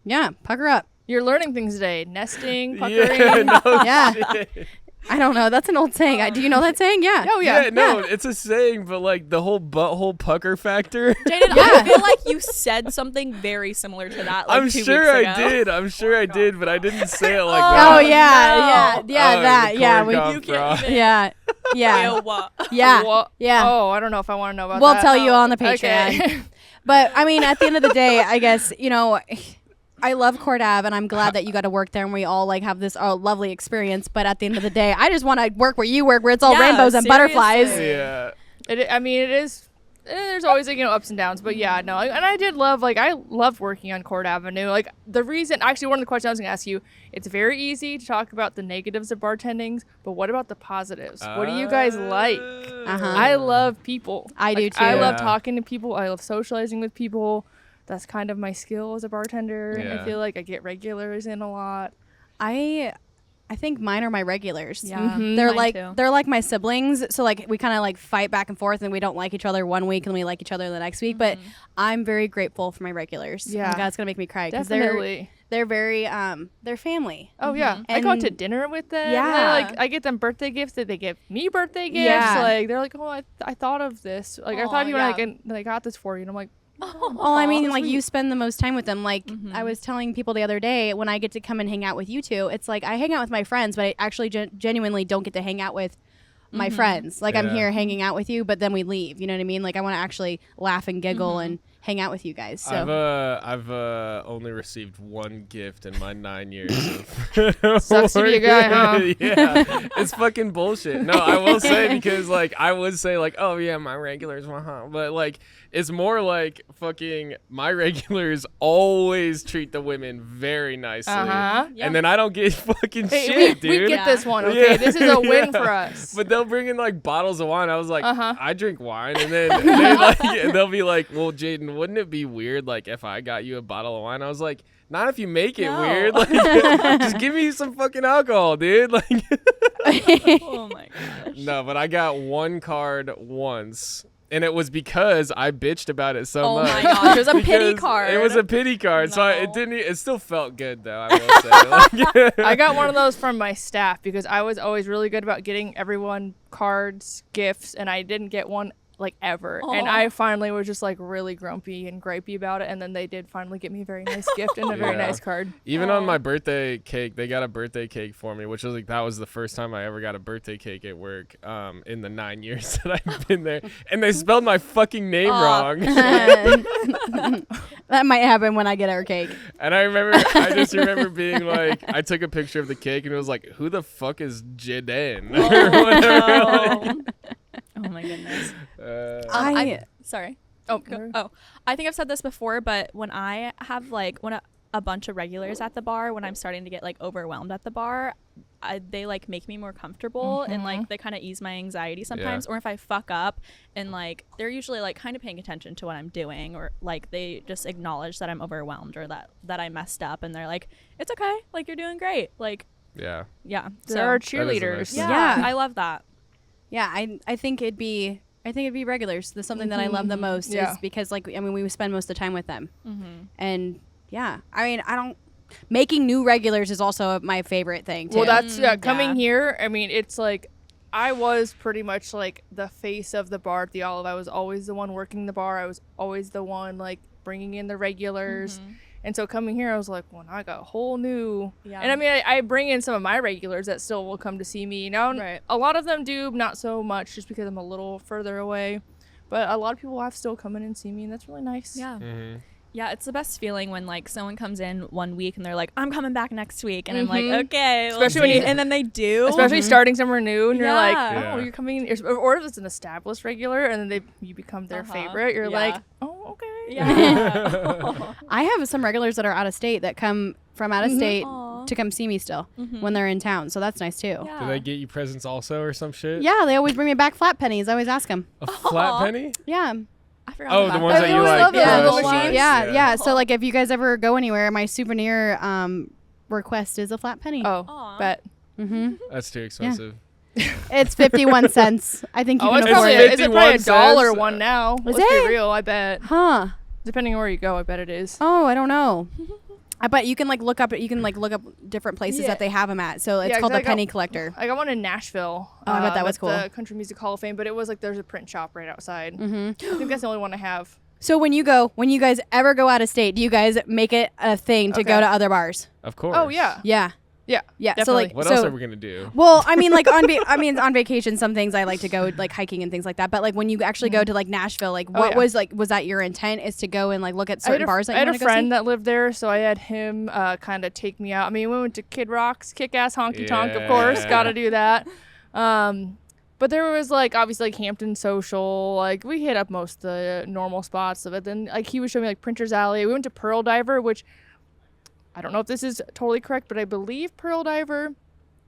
Speaker 4: Yeah, pucker up.
Speaker 1: You're learning things today. Nesting, puckering.
Speaker 2: Yeah, no
Speaker 4: Yeah.
Speaker 2: shit.
Speaker 4: I don't know. That's an old saying. Do you know that saying? Yeah.
Speaker 1: Oh, yeah.
Speaker 2: Yeah, no, it's a saying, but like the whole butthole pucker factor.
Speaker 3: Jaydn, I feel like you said something very similar to that. Like
Speaker 2: I'm
Speaker 3: 2
Speaker 2: sure
Speaker 3: weeks
Speaker 2: I
Speaker 3: ago.
Speaker 2: did. I'm sure I did, but I didn't say it like that.
Speaker 4: Oh yeah,
Speaker 3: no.
Speaker 4: yeah,
Speaker 2: Oh,
Speaker 4: that.
Speaker 2: the
Speaker 4: Yeah,
Speaker 2: corn
Speaker 4: we,
Speaker 2: cob
Speaker 3: You
Speaker 2: frog.
Speaker 3: can't even.
Speaker 4: yeah, yeah,
Speaker 3: Ew, what?
Speaker 4: yeah,
Speaker 1: What?
Speaker 4: yeah.
Speaker 1: Oh, I don't know if I want to know about
Speaker 4: We'll
Speaker 1: that.
Speaker 4: tell you on the
Speaker 1: Okay.
Speaker 4: Patreon. But I mean, at the end of the day, I guess I love Court Ave, and I'm glad that you got to work there, and we all like have this lovely experience. But at the end of the day, I just want to work where you work, where it's all
Speaker 3: Yeah,
Speaker 4: rainbows and butterflies.
Speaker 3: seriously.
Speaker 2: Yeah.
Speaker 1: I mean, it is. There's always like, ups and downs, but yeah, no. And I did love I loved working on Court Avenue. Like the reason, actually, one of the questions I was gonna ask you, it's very easy to talk about the negatives of bartending, but what about the positives? What do you guys like? I love people.
Speaker 4: I do
Speaker 1: I
Speaker 4: too.
Speaker 1: love
Speaker 2: Yeah.
Speaker 1: talking to people. I love socializing with people. That's kind of my skill as a bartender.
Speaker 2: Yeah.
Speaker 1: I feel like I get regulars in a lot.
Speaker 4: I think mine are my regulars.
Speaker 3: Yeah,
Speaker 4: They're
Speaker 3: mine too.
Speaker 4: they're like my siblings. So like we kind of like fight back and forth, and we don't like each other one week, and we like each other the next week. But I'm very grateful for my regulars.
Speaker 1: Yeah.
Speaker 4: Oh my God, it's gonna make me cry because
Speaker 1: Definitely.
Speaker 4: they're very they're family.
Speaker 1: Oh yeah, I go out to
Speaker 4: And-
Speaker 1: dinner with them.
Speaker 4: Yeah.
Speaker 1: I get them birthday gifts that they give me birthday gifts.
Speaker 4: Yeah.
Speaker 1: Like they're like, oh, I thought of this. Like I
Speaker 3: Aw,
Speaker 1: thought of you
Speaker 3: yeah.
Speaker 1: and I got this for you. And I'm like,
Speaker 4: Well, I mean, like you spend the most time with them. Like I was telling people the other day, when I get to come and hang out with you two, it's like I hang out with my friends, but I actually genuinely don't get to hang out with my friends. Like I'm
Speaker 2: Yeah.
Speaker 4: here hanging out with you, but then we leave. You know what I mean? Like I want to actually laugh and giggle and hang out with you guys. So
Speaker 2: I've only received one gift in my 9 years. Of
Speaker 1: Sucks to be a guy, huh?
Speaker 2: Yeah, it's fucking bullshit. No, I will say, because like I would say like, oh yeah, my regulars, but like it's more like fucking my regulars always treat the women very nicely, and then I don't get fucking
Speaker 1: hey,
Speaker 2: shit,
Speaker 1: we
Speaker 2: dude.
Speaker 1: get this one. Okay, this is a win for us.
Speaker 2: But they'll bring in like bottles of wine. I was like, I drink wine, and then they'll be like, well, Jaydn, wouldn't it be weird like if I got you a bottle of wine? I was like, not if you make it
Speaker 3: No.
Speaker 2: weird. Like, just give me some fucking alcohol, dude. Like,
Speaker 3: Oh my gosh.
Speaker 2: no, but I got one card once. And it was because I bitched about it so
Speaker 3: Oh
Speaker 2: much.
Speaker 3: my gosh, it was a pity
Speaker 2: Because
Speaker 3: card.
Speaker 2: It was a pity card, so
Speaker 3: No.
Speaker 2: it still felt good though. I will say. Like,
Speaker 1: I got one of those from my staff because I was always really good about getting everyone cards, gifts, and I didn't get one like ever. And
Speaker 3: Aw.
Speaker 1: I finally was just like really grumpy and gripey about it. And then they did finally get me a very nice gift and a very
Speaker 2: Yeah.
Speaker 1: nice card.
Speaker 2: Even on my birthday cake, they got a birthday cake for me, which was like that was the first time I ever got a birthday cake at work in the 9 years that I've been there. And they spelled my fucking name wrong.
Speaker 4: that might happen when I get our cake.
Speaker 2: And I just remember being like, I took a picture of the cake and it was like, who the fuck is Jaydn? Or whatever.
Speaker 3: Oh my goodness.
Speaker 4: I
Speaker 3: Sorry.
Speaker 1: Oh,
Speaker 3: I think I've said this before, but when I have like a bunch of regulars at the bar, when I'm starting to get like overwhelmed at the bar, they like make me more comfortable and like they kind of ease my anxiety sometimes.
Speaker 2: Yeah.
Speaker 3: Or if I fuck up and like they're usually like kind of paying attention to what I'm doing, or like they just acknowledge that I'm overwhelmed or that I messed up, and they're like, it's okay, like you're doing great, like
Speaker 2: Yeah.
Speaker 3: yeah.
Speaker 1: there are
Speaker 2: That is a
Speaker 1: cheerleaders.
Speaker 2: nice
Speaker 3: yeah,
Speaker 4: Yeah.
Speaker 3: I love that.
Speaker 4: Yeah, I think it'd be regulars. That's something that I love the most
Speaker 1: Yeah.
Speaker 4: is because like I mean we spend most of the time with them, and yeah, I mean I don't making new regulars is also my favorite thing too.
Speaker 1: Well, that's coming
Speaker 3: yeah.
Speaker 1: here. I mean, it's like I was pretty much like the face of the bar at the Olive. I was always the one working the bar. I was always the one like bringing in the regulars. And so coming here, I was like, well, now I got a whole new.
Speaker 3: Yeah.
Speaker 1: And I mean, I bring in some of my regulars that still will come to see me. Now,
Speaker 3: Right.
Speaker 1: a lot of them do, not so much just because I'm a little further away. But a lot of people have still come in and see me, and that's really nice.
Speaker 3: Yeah. Yeah, it's the best feeling when like someone comes in 1 week and they're like, I'm coming back next week, and I'm like, okay,
Speaker 1: Especially when you-
Speaker 3: and then they do,
Speaker 1: Especially starting somewhere new, and you're like,
Speaker 3: Yeah.
Speaker 1: oh, you're coming, or if it's an established regular, and then you become their favorite. You're
Speaker 3: Yeah.
Speaker 1: like, oh, okay.
Speaker 3: Yeah.
Speaker 4: I have some regulars that are out of state that come from out of state
Speaker 3: Aw.
Speaker 4: to come see me still when they're in town. So that's nice too.
Speaker 3: Yeah.
Speaker 2: Do they get you presents also or some shit?
Speaker 4: Yeah, they always bring me back flat pennies. I always ask them.
Speaker 2: A flat penny?
Speaker 4: Yeah.
Speaker 3: I forgot
Speaker 2: Oh,
Speaker 3: about
Speaker 2: the ones that you
Speaker 1: I
Speaker 2: like.
Speaker 1: love those
Speaker 4: Yeah,
Speaker 1: little
Speaker 2: crush
Speaker 1: machines.
Speaker 2: on?
Speaker 4: Yeah. So like if you guys ever go anywhere, my souvenir request is a flat penny.
Speaker 1: Oh,
Speaker 3: Aw.
Speaker 1: bet.
Speaker 2: That's too expensive.
Speaker 4: It's 51 cents. I think you
Speaker 1: Oh,
Speaker 4: can
Speaker 1: it's
Speaker 2: It's
Speaker 1: probably
Speaker 4: afford it.
Speaker 1: is it probably
Speaker 2: 51
Speaker 1: $1
Speaker 2: cents?
Speaker 1: one now?
Speaker 4: Is
Speaker 1: Let's
Speaker 4: it?
Speaker 1: be real. I bet.
Speaker 4: Huh.
Speaker 1: Depending on where you go, I bet it is.
Speaker 4: Oh, I don't know. I bet you can like look up different places
Speaker 1: Yeah.
Speaker 4: that they have them at. So it's
Speaker 1: Yeah,
Speaker 4: called
Speaker 1: 'cause
Speaker 4: the
Speaker 1: I got-
Speaker 4: Penny Collector.
Speaker 1: I got one in Nashville.
Speaker 4: Oh, I bet that was
Speaker 1: at
Speaker 4: cool.
Speaker 1: The Country Music Hall of Fame, but it was like there's a print shop right outside.
Speaker 4: Mm-hmm.
Speaker 1: I think that's the only one I have.
Speaker 4: So when you guys ever go out of state, do you guys make it a thing to go
Speaker 1: Okay.
Speaker 4: to other bars?
Speaker 2: Of course.
Speaker 1: Oh yeah,
Speaker 4: Yeah.
Speaker 1: yeah,
Speaker 4: Yeah.
Speaker 1: Definitely.
Speaker 4: So like
Speaker 2: What
Speaker 4: so,
Speaker 2: else are we gonna do?
Speaker 4: Well, I mean, like on vacation, some things I like to go like hiking and things like that. But like when you actually go to like Nashville, like what
Speaker 1: yeah.
Speaker 4: was that your intent is to go and like look at
Speaker 1: I had
Speaker 4: certain
Speaker 1: a,
Speaker 4: bars that
Speaker 1: I
Speaker 4: you
Speaker 1: had a
Speaker 4: want to go
Speaker 1: friend
Speaker 4: see?
Speaker 1: that lived there, so I had him kind of take me out. I mean, we went to Kid Rock's Kick-Ass Honky Tonk, of course.
Speaker 2: Yeah.
Speaker 1: Got to do that. But there was like obviously like Hampton Social. Like we hit up most of the normal spots of it. Then like he would show me like Printer's Alley. We went to Pearl Diver, which I don't know if this is totally correct, but I believe Pearl Diver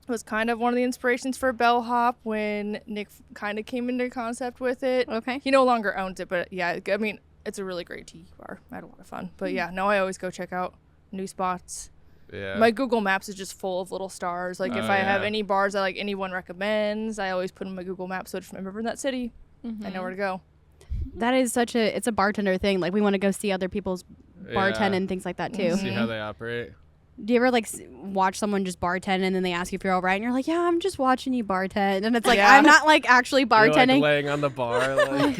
Speaker 1: was kind of one of the inspirations for Bellhop when Nick kind of came into concept with it.
Speaker 4: Okay.
Speaker 1: He no longer owns it, but yeah, I mean, it's a really great tiki bar. I had a lot of fun. But yeah, no, I always go check out new spots.
Speaker 2: Yeah.
Speaker 1: My Google Maps is just full of little stars. Like if
Speaker 2: Oh,
Speaker 1: I have
Speaker 2: yeah.
Speaker 1: any bars that like anyone recommends, I always put in my Google Maps so if I'm ever in that city, I know where to go.
Speaker 4: That is it's a bartender thing. Like we want to go see other people's bartend and things like that too.
Speaker 2: See how they operate.
Speaker 4: Do you ever like watch someone just bartend and then they ask you if you're all right and you're like, yeah, I'm just watching you bartend, and it's like
Speaker 1: Yeah.
Speaker 4: I'm not like actually
Speaker 2: You're,
Speaker 4: bartending.
Speaker 2: like laying on the bar. Like.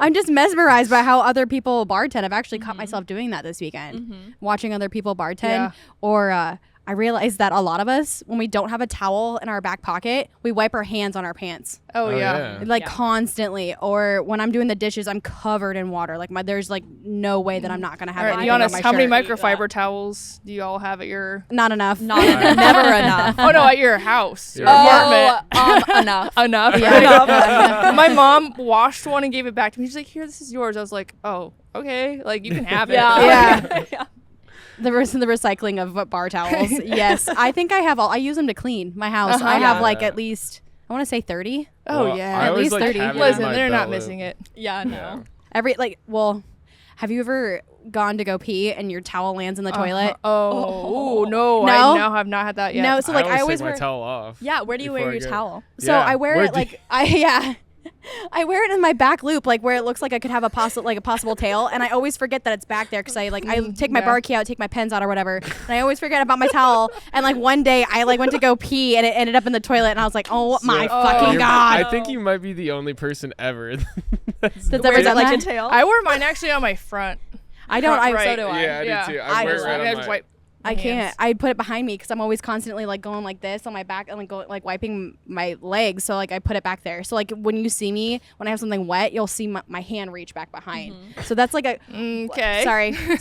Speaker 4: I'm just mesmerized by how other people bartend. I've actually caught myself doing that this weekend, watching other people bartend.
Speaker 1: Yeah.
Speaker 4: Or I realized that a lot of us, when we don't have a towel in our back pocket, we wipe our hands on our pants.
Speaker 1: Oh,
Speaker 2: Oh,
Speaker 1: yeah.
Speaker 2: yeah.
Speaker 4: Like
Speaker 3: Yeah.
Speaker 4: constantly. Or when I'm doing the dishes, I'm covered in water. Like there's like no way that I'm not gonna have
Speaker 1: All right,
Speaker 4: anything
Speaker 1: be honest,
Speaker 4: on my
Speaker 1: how many
Speaker 4: shirt.
Speaker 1: microfiber towels do you all have at your...
Speaker 4: Not enough.
Speaker 3: Not never enough.
Speaker 1: Oh, no, at your house. Your
Speaker 2: Yeah.
Speaker 1: apartment.
Speaker 3: Enough.
Speaker 1: Enough.
Speaker 4: Yeah.
Speaker 1: My mom washed one and gave it back to me. She's like, here, this is yours. I was like, oh, okay. Like, you can have it.
Speaker 4: Yeah. The recycling of bar towels. Yes, I think I have all. I use them to clean my house.
Speaker 1: Uh-huh.
Speaker 4: I have like
Speaker 2: Yeah.
Speaker 4: at least I want to say 30
Speaker 1: Oh,
Speaker 2: Well,
Speaker 1: yeah.
Speaker 2: I
Speaker 4: At
Speaker 2: always,
Speaker 4: least
Speaker 2: like,
Speaker 4: 30.
Speaker 2: have it in
Speaker 1: Listen,
Speaker 2: my
Speaker 1: they're not
Speaker 2: belt
Speaker 1: missing
Speaker 2: loop.
Speaker 1: it.
Speaker 3: Yeah, no.
Speaker 4: every like. Well, have you ever gone to go pee and your towel lands in the toilet?
Speaker 1: Oh, no.
Speaker 4: No?
Speaker 1: I now have not had that yet.
Speaker 4: No, so like I always
Speaker 2: take
Speaker 4: wear.
Speaker 2: my towel off.
Speaker 3: Yeah, where do you
Speaker 2: before
Speaker 3: wear
Speaker 2: I
Speaker 3: your
Speaker 2: go.
Speaker 3: towel?
Speaker 4: So
Speaker 2: Yeah,
Speaker 4: I wear
Speaker 2: where
Speaker 4: it
Speaker 2: do
Speaker 4: like I wear it in my back loop, like where it looks like I could have a possible tail, and I always forget that it's back there because I take my
Speaker 1: Yeah.
Speaker 4: bar key out, take my pens out or whatever, and I always forget about my towel. And like one day I like went to go pee and it ended up in the toilet, and I was like, oh my fucking
Speaker 2: You're-
Speaker 4: god!
Speaker 2: I think you might be the only person ever.
Speaker 4: That's ever
Speaker 3: Where's
Speaker 4: done
Speaker 3: that, like
Speaker 4: that?
Speaker 3: a tail?
Speaker 1: I wear mine actually on my front.
Speaker 4: I don't. I
Speaker 1: Right.
Speaker 3: So do I.
Speaker 2: Yeah, I do too. I wear it right on
Speaker 1: just
Speaker 2: my-
Speaker 1: wipe my
Speaker 4: I can't.
Speaker 1: hands.
Speaker 4: I put it behind me because I'm always constantly like going like this on my back and like going like wiping my legs. So like I put it back there. So like when you see me when I have something wet, you'll see my hand reach back behind. So that's like a.
Speaker 1: Okay.
Speaker 4: Sorry. I'm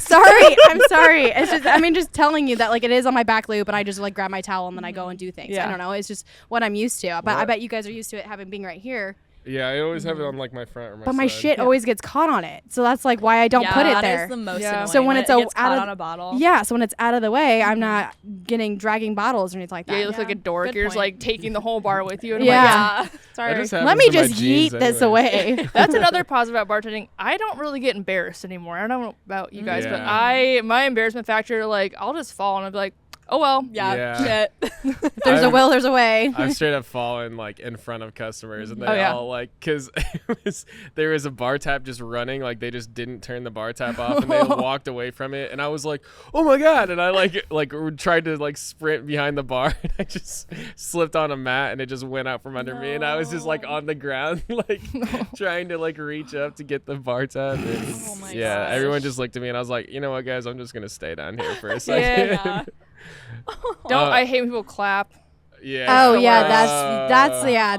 Speaker 4: sorry. It's just just telling you that like it is on my back loop and I just like grab my towel and then I go and do things.
Speaker 1: Yeah.
Speaker 4: I don't know. It's just what I'm used to. But I
Speaker 2: What?
Speaker 4: bet you guys are used to it having being right here.
Speaker 2: Yeah, I always have it on like my front or my
Speaker 4: But my
Speaker 2: side.
Speaker 4: shit always gets caught on it. So that's like why I don't put it
Speaker 3: that
Speaker 4: there.
Speaker 3: is the most
Speaker 1: Yeah.
Speaker 3: annoying.
Speaker 4: So when it's
Speaker 3: it
Speaker 4: a-
Speaker 3: gets
Speaker 4: out
Speaker 3: caught
Speaker 4: of-
Speaker 3: on a bottle.
Speaker 4: Yeah, so when it's out of the way, I'm not dragging bottles or anything like that.
Speaker 1: Yeah, you look like a dork.
Speaker 3: Good
Speaker 1: You're just
Speaker 3: point.
Speaker 1: like taking the whole bar with you. And
Speaker 4: Yeah.
Speaker 1: I'm like,
Speaker 3: Yeah.
Speaker 1: sorry.
Speaker 2: That just
Speaker 4: Let
Speaker 2: happens
Speaker 4: me
Speaker 2: to my
Speaker 4: just
Speaker 2: jeans
Speaker 4: yeet this
Speaker 2: anyways.
Speaker 4: away.
Speaker 1: That's another positive about bartending. I don't really get embarrassed anymore. I don't know about you guys, but
Speaker 2: Yeah.
Speaker 1: my embarrassment factor, like, I'll just fall and I'll be like, oh well.
Speaker 3: Yeah.
Speaker 2: Yeah.
Speaker 3: Shit.
Speaker 4: If there's a
Speaker 2: I've-
Speaker 4: will, there's a way.
Speaker 2: I've straight up fallen like in front of customers and they
Speaker 1: Oh, yeah.
Speaker 2: all like because there was a bar tap just running, like they just didn't turn the bar tap off and they walked away from it and I was like, oh my god, and I like tried to like sprint behind the bar and I just slipped on a mat and it just went out from under me and I was just like on the ground like trying to like reach up to get the bar tap and
Speaker 3: Oh my
Speaker 2: yeah,
Speaker 3: gosh.
Speaker 2: everyone just looked at me and I was like, you know what guys, I'm just gonna stay down here for a second.
Speaker 3: Yeah.
Speaker 1: Don't
Speaker 2: Uh,
Speaker 1: I hate when people clap.
Speaker 2: Yeah.
Speaker 4: Oh yeah,
Speaker 1: worst.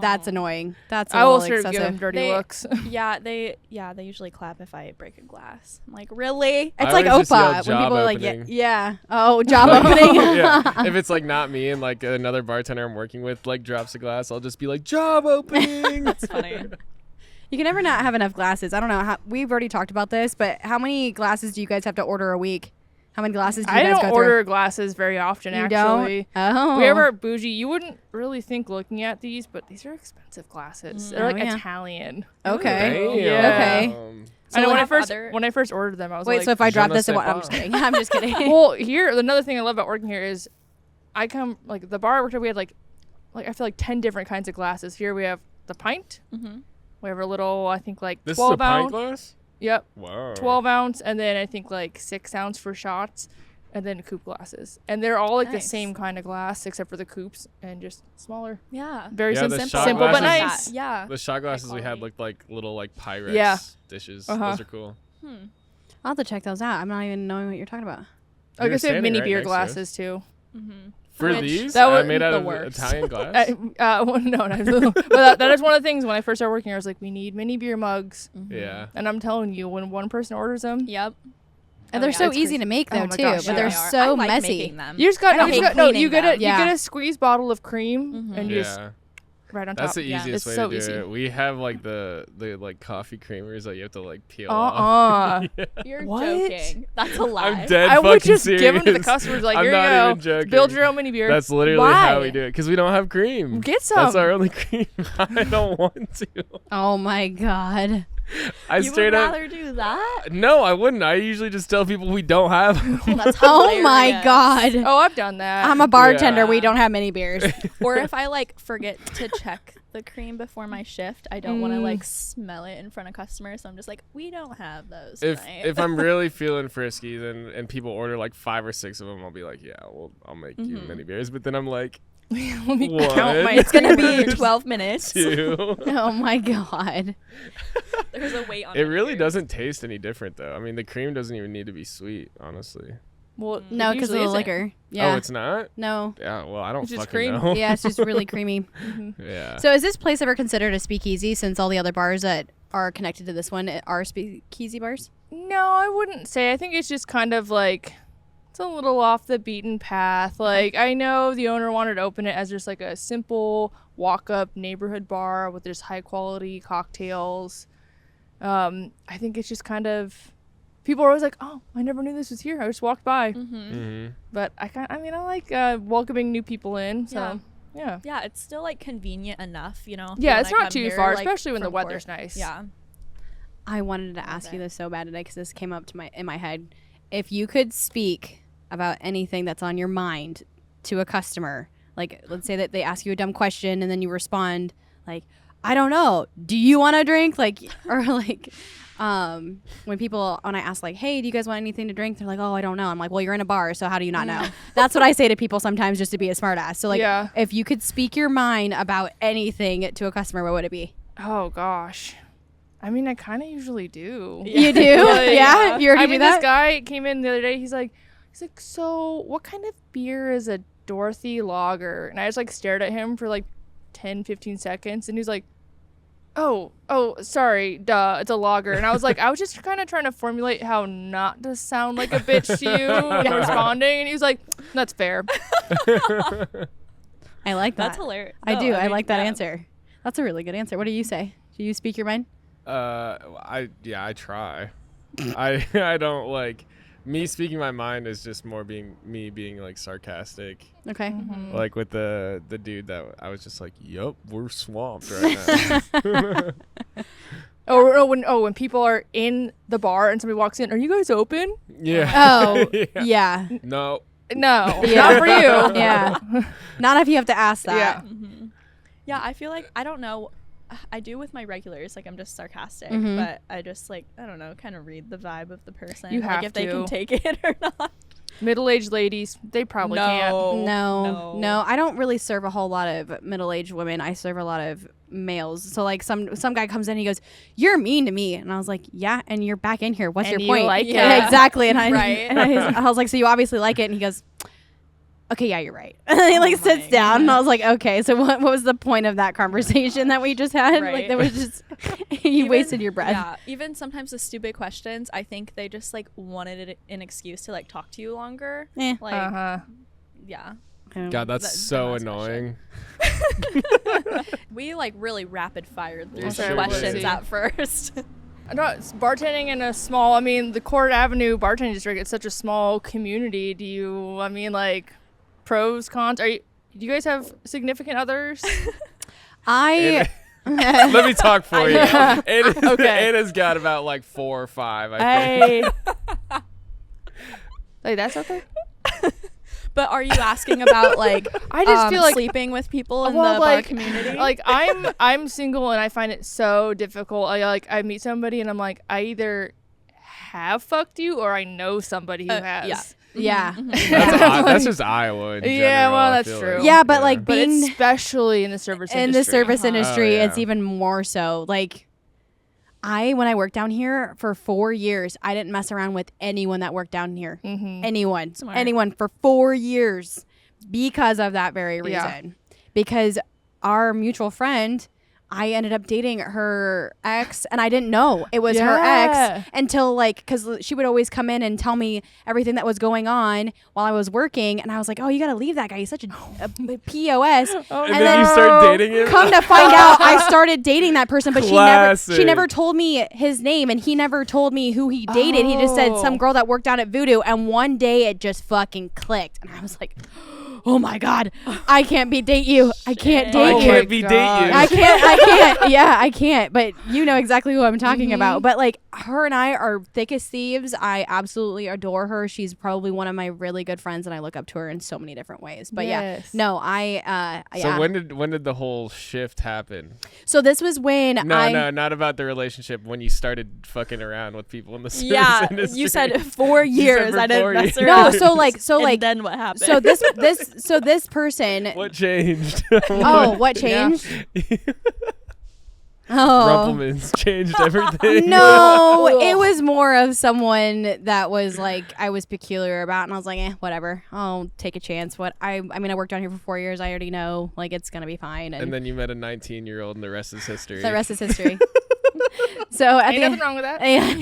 Speaker 4: that's annoying. That's a
Speaker 1: I will
Speaker 4: little
Speaker 1: start giving them
Speaker 4: excessive.
Speaker 1: dirty
Speaker 3: They-
Speaker 1: looks.
Speaker 3: They usually clap if I break a glass. I'm like, really?
Speaker 4: It's
Speaker 2: I
Speaker 4: like
Speaker 2: always just yell
Speaker 4: Opa when
Speaker 2: job
Speaker 4: people are like,
Speaker 2: opening.
Speaker 4: yeah. Oh, job opening.
Speaker 2: Yeah. If it's like not me and like another bartender I'm working with like drops a glass, I'll just be like, job opening.
Speaker 3: That's funny.
Speaker 4: You can never not have enough glasses. I don't know how we've already talked about this, but how many glasses do you guys have to order a week? How many glasses do you
Speaker 1: I
Speaker 4: guys
Speaker 1: don't
Speaker 4: go through?
Speaker 1: order glasses very often,
Speaker 4: You
Speaker 1: actually.
Speaker 4: don't? Oh.
Speaker 1: We ever bougie. You wouldn't really think looking at these, but these are expensive glasses. They're like
Speaker 4: yeah.
Speaker 1: Italian.
Speaker 4: Okay.
Speaker 2: Damn.
Speaker 1: Yeah.
Speaker 4: Okay.
Speaker 1: I know
Speaker 3: they
Speaker 1: when I
Speaker 3: have
Speaker 1: first
Speaker 3: other-
Speaker 1: when I first ordered them, I was
Speaker 4: Wait,
Speaker 1: like,
Speaker 4: so if I
Speaker 2: Je
Speaker 4: drop
Speaker 2: ne
Speaker 4: this,
Speaker 2: sais
Speaker 4: I'm
Speaker 2: pas.
Speaker 4: just kidding. I'm just kidding.
Speaker 1: well, here another thing I love about working here is, I come like the bar I worked at. We had like I feel like 10 different kinds of glasses. Here we have the pint.
Speaker 3: Mm-hmm.
Speaker 1: We have a little, I think like
Speaker 2: This is a
Speaker 1: 12
Speaker 2: pint
Speaker 1: ounce.
Speaker 2: glass?
Speaker 1: Yep,
Speaker 2: Wow.
Speaker 1: 12 ounce, and then I think like 6 ounce for shots, and then coupe glasses. And they're all like the
Speaker 3: Nice.
Speaker 1: same kind of glass except for the coupes and just smaller.
Speaker 3: Yeah.
Speaker 1: Very
Speaker 2: Yeah, the shot
Speaker 1: simple but
Speaker 2: glasses-
Speaker 1: nice.
Speaker 3: Yeah.
Speaker 2: The shot glasses we had
Speaker 3: quality.
Speaker 2: looked like little like Pyrex
Speaker 1: Yeah.
Speaker 2: dishes.
Speaker 1: Uh-huh.
Speaker 2: Those are cool.
Speaker 4: I'll have to check those out. I'm not even knowing what you're talking about.
Speaker 1: I
Speaker 2: We were
Speaker 1: guess they have
Speaker 2: standing
Speaker 1: mini
Speaker 2: right
Speaker 1: beer
Speaker 2: next to us.
Speaker 1: glasses too.
Speaker 3: Mm-hmm.
Speaker 2: For
Speaker 3: Which-
Speaker 2: these,
Speaker 1: that was
Speaker 2: made out
Speaker 3: the
Speaker 2: of
Speaker 3: worst.
Speaker 2: Italian glass.
Speaker 1: Well, no, but that is one of the things when I first started working here. I was like, we need mini beer mugs,
Speaker 2: Yeah.
Speaker 1: and I'm telling you, when one person orders them,
Speaker 3: Yep.
Speaker 4: And
Speaker 3: Oh,
Speaker 4: they're
Speaker 3: yeah,
Speaker 4: so
Speaker 3: it's
Speaker 4: easy
Speaker 3: crazy.
Speaker 4: to make though
Speaker 1: Oh my
Speaker 4: too,
Speaker 1: gosh,
Speaker 4: but
Speaker 1: yeah.
Speaker 4: they're
Speaker 3: They are.
Speaker 4: so
Speaker 3: I like
Speaker 4: messy.
Speaker 3: making them.
Speaker 1: you just got,
Speaker 3: I don't
Speaker 1: you just
Speaker 3: hate
Speaker 1: got no, you
Speaker 3: cleaning
Speaker 1: get a
Speaker 3: them.
Speaker 1: you
Speaker 4: Yeah.
Speaker 1: get a squeeze bottle of cream, and you just
Speaker 2: Yeah.
Speaker 1: right on
Speaker 2: That's
Speaker 1: top.
Speaker 2: the
Speaker 3: Yeah.
Speaker 2: easiest
Speaker 1: It's
Speaker 2: way
Speaker 1: so
Speaker 2: to do
Speaker 1: easy.
Speaker 2: it. We have like the like coffee creamers that you have to like peel off.
Speaker 3: You're
Speaker 1: What?
Speaker 3: joking. That's a lie.
Speaker 2: I'm dead
Speaker 1: I
Speaker 2: fucking
Speaker 1: would just
Speaker 2: serious.
Speaker 1: give them to the customers like,
Speaker 2: I'm
Speaker 1: here
Speaker 2: not
Speaker 1: you go,
Speaker 2: even joking.
Speaker 1: build your own mini beer.
Speaker 2: That's literally
Speaker 1: Why?
Speaker 2: how we do it because we don't have cream.
Speaker 1: Get some.
Speaker 2: That's our only cream. I don't want to.
Speaker 4: Oh my god.
Speaker 2: I
Speaker 3: You
Speaker 2: straight
Speaker 3: would
Speaker 2: up.
Speaker 3: rather do that?
Speaker 2: No, I wouldn't. I usually just tell people we don't have them.
Speaker 3: That's
Speaker 4: Oh my
Speaker 3: hilarious.
Speaker 4: god.
Speaker 1: Oh, I've done that.
Speaker 4: I'm a bartender.
Speaker 2: Yeah.
Speaker 4: We don't have many beers.
Speaker 3: Or if I like forget to check the cream before my shift, I don't want to like smell it in front of customers. So I'm just like, we don't have those tonight.
Speaker 2: If I'm really feeling frisky, then and people order like 5 or 6 of them, I'll be like, yeah, well, I'll make you many beers. But then I'm like,
Speaker 1: Let me
Speaker 2: One.
Speaker 1: count my.
Speaker 3: it's gonna be
Speaker 1: creamers.
Speaker 3: 12 minutes.
Speaker 2: 2.
Speaker 4: Oh my god.
Speaker 3: There's a wait on
Speaker 2: It really
Speaker 3: beers.
Speaker 2: doesn't taste any different though. I mean, the cream doesn't even need to be sweet, honestly.
Speaker 1: Well,
Speaker 4: No,
Speaker 1: it
Speaker 4: because of
Speaker 1: usually
Speaker 4: the
Speaker 1: isn't.
Speaker 4: liquor. Yeah.
Speaker 2: Oh, it's not?
Speaker 4: No.
Speaker 2: Yeah, well, I don't
Speaker 1: It's just
Speaker 2: fucking
Speaker 1: cream.
Speaker 2: know.
Speaker 4: Yeah, it's just really creamy.
Speaker 2: Yeah.
Speaker 4: So is this place ever considered a speakeasy since all the other bars that are connected to this one are speakeasy bars?
Speaker 1: No, I wouldn't say. I think it's just kind of like it's a little off the beaten path. Like I know the owner wanted to open it as just like a simple walk-up neighborhood bar with just high-quality cocktails. I think it's just kind of people are always like, "Oh, I never knew this was here. I just walked by."
Speaker 2: Mm-hmm.
Speaker 1: But I like welcoming new people in. So yeah.
Speaker 3: Yeah, it's still like convenient enough, you know. if
Speaker 1: Yeah,
Speaker 3: you
Speaker 1: it's
Speaker 3: wanna
Speaker 1: not
Speaker 3: come
Speaker 1: too
Speaker 3: here,
Speaker 1: far,
Speaker 3: like,
Speaker 1: especially when the
Speaker 3: from
Speaker 1: weather's
Speaker 3: Port.
Speaker 1: nice.
Speaker 3: Yeah.
Speaker 4: I wanted to ask you
Speaker 3: it.
Speaker 4: this so bad today because this came up to in my head. If you could speak about anything that's on your mind to a customer, like let's say that they ask you a dumb question and then you respond like, I don't know, do you want a drink? Like, or like, when I ask like, hey, do you guys want anything to drink? They're like, oh, I don't know. I'm like, well, you're in a bar, so how do you not know? That's what I say to people sometimes just to be a smart ass. So like,
Speaker 1: Yeah.
Speaker 4: if you could speak your mind about anything to a customer, what would it be?
Speaker 1: Oh gosh. I mean, I kind of usually do.
Speaker 4: You do?
Speaker 1: Like,
Speaker 4: Yeah? You already
Speaker 1: I
Speaker 4: do
Speaker 1: mean,
Speaker 4: that?
Speaker 1: this guy came in the other day. He's like, so what kind of beer is a Dorothy lager? And I just like stared at him for like 10, 15 seconds. And he's like, oh, sorry, duh, it's a lager. And I was like, I was just kind of trying to formulate how not to sound like a bitch to you when responding. And he was like, that's fair.
Speaker 4: I like that.
Speaker 3: That's hilarious.
Speaker 4: I
Speaker 3: No,
Speaker 4: do. I
Speaker 3: mean,
Speaker 4: like that
Speaker 3: yeah.
Speaker 4: answer. That's a really good answer. What do you say? Do you speak your mind?
Speaker 2: I try. I don't like me speaking my mind is just more being like sarcastic.
Speaker 4: Okay.
Speaker 2: Like with the dude that I was just like, yup, we're swamped right now.
Speaker 1: When people are in the bar and somebody walks in, are you guys open?
Speaker 2: Yeah.
Speaker 4: Oh, yeah.
Speaker 2: No.
Speaker 1: No,
Speaker 4: Yeah.
Speaker 1: not for you.
Speaker 4: Yeah. Not if you have to ask that.
Speaker 1: Yeah.
Speaker 3: Yeah, I feel like I don't know. I do with my regulars, like I'm just sarcastic,
Speaker 4: Mhm.
Speaker 3: but I just like I don't know, kind of read the vibe of the person.
Speaker 1: You
Speaker 3: like
Speaker 1: have
Speaker 3: if they
Speaker 1: to.
Speaker 3: can take it or not.
Speaker 1: Middle-aged ladies, they probably can't.
Speaker 4: No. I don't really serve a whole lot of middle-aged women. I serve a lot of males. So like some guy comes in, he goes, "You're mean to me," and I was like, "Yeah, and you're back in here. What's
Speaker 1: And
Speaker 4: your
Speaker 1: you
Speaker 4: point?"
Speaker 1: like
Speaker 4: Yeah,
Speaker 3: it.
Speaker 4: exactly. And I
Speaker 3: Right.
Speaker 4: and I was like, "So you obviously like it?" And he goes, okay, yeah, you're right. And then he like
Speaker 3: Oh
Speaker 4: sits
Speaker 3: my
Speaker 4: down, and I
Speaker 3: gosh.
Speaker 4: was like, okay, so what was the point of that conversation that we just had? Like
Speaker 3: Right.
Speaker 4: that was just you wasted your breath.
Speaker 3: Yeah, even sometimes the stupid questions, I think they just like wanted an excuse to like talk to you longer.
Speaker 4: Eh.
Speaker 3: Like,
Speaker 1: Uh-huh.
Speaker 3: yeah.
Speaker 2: God, that's
Speaker 3: That-
Speaker 2: so
Speaker 3: don't ask
Speaker 2: annoying.
Speaker 3: We like really rapid fired through
Speaker 2: We
Speaker 3: some
Speaker 2: sure
Speaker 3: questions
Speaker 2: did.
Speaker 3: at first.
Speaker 1: No, it's bartending in a small, I mean, the Court Avenue bartending district, it's such a small community. Do you, I mean, like, pros, cons? Do you guys have significant others?
Speaker 4: I
Speaker 2: Let me talk for you. Anna,
Speaker 1: Okay.
Speaker 2: Anna's got about like 4 or 5, I think.
Speaker 1: Hey. Like, that's okay?
Speaker 3: But are you asking about like
Speaker 1: I just feel like
Speaker 3: sleeping with people in
Speaker 1: well,
Speaker 3: the
Speaker 1: like-
Speaker 3: bar community?
Speaker 1: like I'm single and I find it so difficult. I meet somebody and I'm like, I either have fucked you or I know somebody who has.
Speaker 3: yeah.
Speaker 4: yeah.
Speaker 2: That's just Iowa in
Speaker 1: Yeah,
Speaker 2: general,
Speaker 1: well,
Speaker 2: I
Speaker 1: that's
Speaker 2: feel
Speaker 1: true.
Speaker 2: like.
Speaker 4: Yeah, but, like,
Speaker 1: But
Speaker 4: being
Speaker 1: especially in the service
Speaker 4: in
Speaker 1: industry.
Speaker 4: the service industry,
Speaker 2: Oh,
Speaker 4: it's
Speaker 2: yeah.
Speaker 4: even more so. Like when I worked down here for 4 years, I didn't mess around with anyone that worked down here.
Speaker 1: Mm-hmm.
Speaker 3: Smart.
Speaker 4: Anyone for 4 years because of that very reason.
Speaker 1: Yeah.
Speaker 4: Because our mutual friend, I ended up dating her ex, and I didn't know it was her
Speaker 1: Yeah.
Speaker 4: ex until because she would always come in and tell me everything that was going on while I was working, and I was like, "Oh, you got to leave that guy. He's such a POS."
Speaker 1: Oh,
Speaker 2: And
Speaker 4: And
Speaker 2: then you
Speaker 4: then
Speaker 2: start dating him?
Speaker 4: Come to find out, I started dating that person, but she
Speaker 2: Classic.
Speaker 4: never told me his name, and he never told me who he dated. He just said some
Speaker 1: Oh.
Speaker 4: girl that worked down at Voodoo, and one day it just fucking clicked, and I was like, "Oh my god, I can't date you. I can't date
Speaker 2: I
Speaker 1: Oh
Speaker 4: you.
Speaker 2: can't
Speaker 1: my
Speaker 2: be
Speaker 1: God.
Speaker 2: date you.
Speaker 4: I can't. Yeah, I can't. But you know exactly who I'm talking about. But like her and I are thick as thieves. I absolutely adore her. She's probably one of my really good friends, and I look up to her in so many different ways. But
Speaker 1: Yes.
Speaker 4: yeah, no, I.
Speaker 2: So
Speaker 4: Yeah.
Speaker 2: when did the whole shift happen?
Speaker 4: So this was when
Speaker 2: No, not about the relationship. When you started fucking around with people in the service
Speaker 3: yeah,
Speaker 2: industry.
Speaker 3: you said 4
Speaker 2: You said
Speaker 3: years.
Speaker 2: for
Speaker 3: I didn't
Speaker 2: 4
Speaker 3: mess
Speaker 2: years.
Speaker 3: around.
Speaker 4: No, so
Speaker 3: And
Speaker 4: like
Speaker 3: then what happened?
Speaker 4: so this person.
Speaker 2: What changed?
Speaker 4: Oh, what
Speaker 1: Yeah.
Speaker 4: changed? Oh.
Speaker 2: Rumpelman's changed everything.
Speaker 4: No, it was more of someone that was like I was peculiar about, and I was like, whatever. I'll take a chance. I mean, I worked down here for 4 years. I already know, like, it's gonna be fine.
Speaker 2: And then you met a 19-year-old, and the rest is history.
Speaker 4: the rest is history. So at
Speaker 1: Ain't
Speaker 4: the
Speaker 1: nothing wrong with that.
Speaker 4: yeah,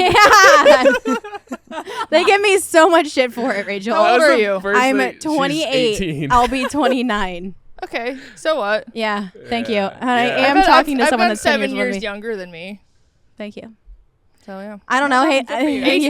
Speaker 4: they give me so much shit for it, Rachel.
Speaker 1: How old
Speaker 2: That was
Speaker 1: are
Speaker 2: the
Speaker 1: you?
Speaker 2: first
Speaker 4: I'm
Speaker 2: thing- she's
Speaker 4: 28.
Speaker 2: 18.
Speaker 4: I'll be 29.
Speaker 1: Okay, so what?
Speaker 4: Yeah, thank you.
Speaker 2: Yeah.
Speaker 4: And I
Speaker 2: Yeah.
Speaker 4: am
Speaker 1: I've-
Speaker 4: talking to
Speaker 1: I've
Speaker 4: someone
Speaker 1: been
Speaker 4: that's 10
Speaker 1: 7
Speaker 4: years,
Speaker 1: years
Speaker 4: older than me.
Speaker 1: younger than me.
Speaker 4: Thank you.
Speaker 1: So yeah.
Speaker 4: I don't know. Hey,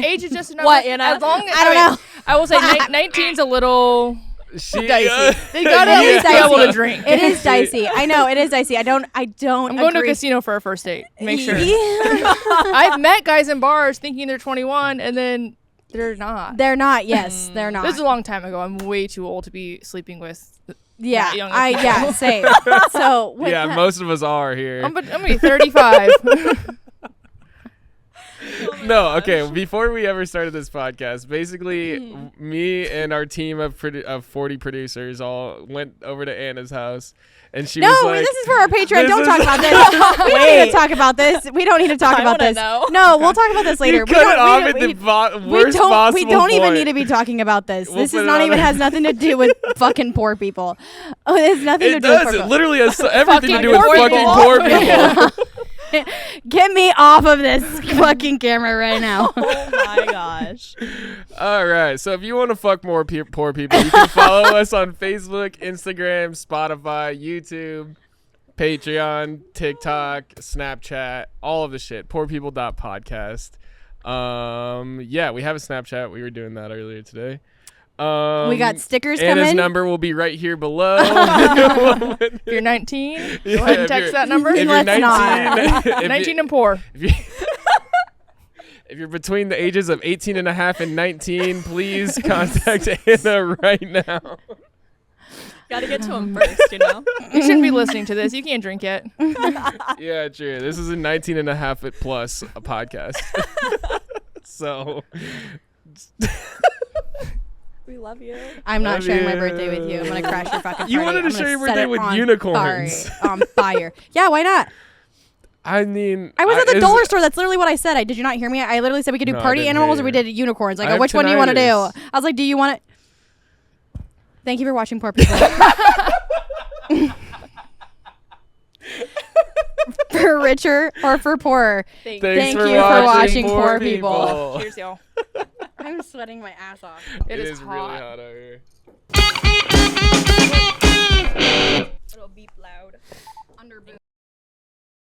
Speaker 1: Age is just a number.
Speaker 3: What, Anna?
Speaker 1: As long as
Speaker 4: I don't know.
Speaker 1: I will say 19's a little
Speaker 2: She,
Speaker 1: dicey. They gotta at
Speaker 4: It is
Speaker 1: least be able
Speaker 4: dicey.
Speaker 1: to drink.
Speaker 4: It is dicey. I know it is dicey. I don't.
Speaker 1: I'm going to a
Speaker 4: agree.
Speaker 1: casino for a first date. Make sure.
Speaker 4: Yeah.
Speaker 1: I've met guys in bars thinking they're 21 and then they're not.
Speaker 4: They're not. Yes, they're not.
Speaker 1: This is a long time ago. I'm way too old to be sleeping with.
Speaker 4: yeah,
Speaker 1: that young of
Speaker 4: I
Speaker 1: people.
Speaker 4: yeah, same. So with
Speaker 2: yeah,
Speaker 4: that-
Speaker 2: most of us are here.
Speaker 1: I'm gonna be 35.
Speaker 2: No, okay. Before we ever started this podcast, basically, me and our team of 40 producers all went over to Anna's house, and she
Speaker 4: No,
Speaker 2: was like,
Speaker 4: this is for our Patreon.
Speaker 2: this
Speaker 4: Don't
Speaker 2: is-
Speaker 4: talk about this. We don't need to talk about this. We don't need to talk
Speaker 3: I
Speaker 4: about
Speaker 3: wanna
Speaker 4: this.
Speaker 3: know.
Speaker 4: No, we'll talk about this later.
Speaker 2: You
Speaker 4: We
Speaker 2: cut
Speaker 4: don't-
Speaker 2: it off
Speaker 4: we-
Speaker 2: at the
Speaker 4: we
Speaker 2: worst
Speaker 4: don't,
Speaker 2: possible
Speaker 4: we don't even
Speaker 2: point.
Speaker 4: need to be talking about this.
Speaker 2: We'll
Speaker 4: This
Speaker 2: put
Speaker 4: is
Speaker 2: it
Speaker 4: not
Speaker 2: on
Speaker 4: even
Speaker 2: there.
Speaker 4: has nothing to do with fucking poor people. Oh, it has nothing to
Speaker 2: It
Speaker 4: do with
Speaker 2: does.
Speaker 4: poor
Speaker 2: It
Speaker 4: people.
Speaker 2: literally has everything to
Speaker 1: Fucking
Speaker 2: do with
Speaker 1: poor
Speaker 2: fucking
Speaker 1: people.
Speaker 2: poor people.
Speaker 4: Get me off of this fucking camera right now.
Speaker 3: Oh my gosh.
Speaker 2: All right. So if you want to fuck more poor people, you can follow us on Facebook, Instagram, Spotify, YouTube, Patreon, TikTok, Snapchat, all of the shit. Poorpeople.podcast. Yeah, we have a Snapchat. We were doing that earlier today.
Speaker 4: We got stickers
Speaker 2: Anna's
Speaker 4: coming.
Speaker 2: number will be right here below.
Speaker 1: If you're 19, go ahead and
Speaker 2: if
Speaker 1: text
Speaker 2: you're-
Speaker 1: that number.
Speaker 2: If you're
Speaker 4: Let's
Speaker 2: 19,
Speaker 4: not.
Speaker 2: if you-
Speaker 1: 19 and poor.
Speaker 2: If, you, if you're between the ages of 18 and a half and 19, please contact Anna right now.
Speaker 3: Gotta get to him first, you know?
Speaker 1: You shouldn't be listening to this. You can't drink yet.
Speaker 2: Yeah, true. This is a 19 and a half plus a podcast. So,
Speaker 3: We love you.
Speaker 4: I'm not
Speaker 2: Love
Speaker 4: sharing my
Speaker 2: you.
Speaker 4: birthday with you. I'm gonna crash your fucking party.
Speaker 2: You wanted to
Speaker 4: I'm
Speaker 2: share
Speaker 4: gonna
Speaker 2: your
Speaker 4: set
Speaker 2: birthday
Speaker 4: it
Speaker 2: with
Speaker 4: on
Speaker 2: unicorns.
Speaker 4: Fire, on fire. Yeah, why not?
Speaker 2: I mean,
Speaker 4: I was at the
Speaker 2: is-
Speaker 4: dollar store. That's literally what I said. Did you not hear me? I literally said we could do
Speaker 2: No, I
Speaker 4: party
Speaker 2: didn't
Speaker 4: animals
Speaker 2: hear
Speaker 4: or we
Speaker 2: you.
Speaker 4: did unicorns. I
Speaker 2: I
Speaker 4: go,
Speaker 2: have
Speaker 4: which one do you want to do?
Speaker 2: tinnitus.
Speaker 4: I was like, do you want it? Thank you for watching Poor People. For richer or for poorer.
Speaker 2: Thanks
Speaker 4: Thank
Speaker 2: for
Speaker 4: you for watching
Speaker 2: Poor
Speaker 4: Poor People.
Speaker 1: Cheers, y'all.
Speaker 4: I'm sweating my ass off.
Speaker 1: It is
Speaker 2: really
Speaker 1: hot.
Speaker 2: hot out here.
Speaker 3: It'll beep loud.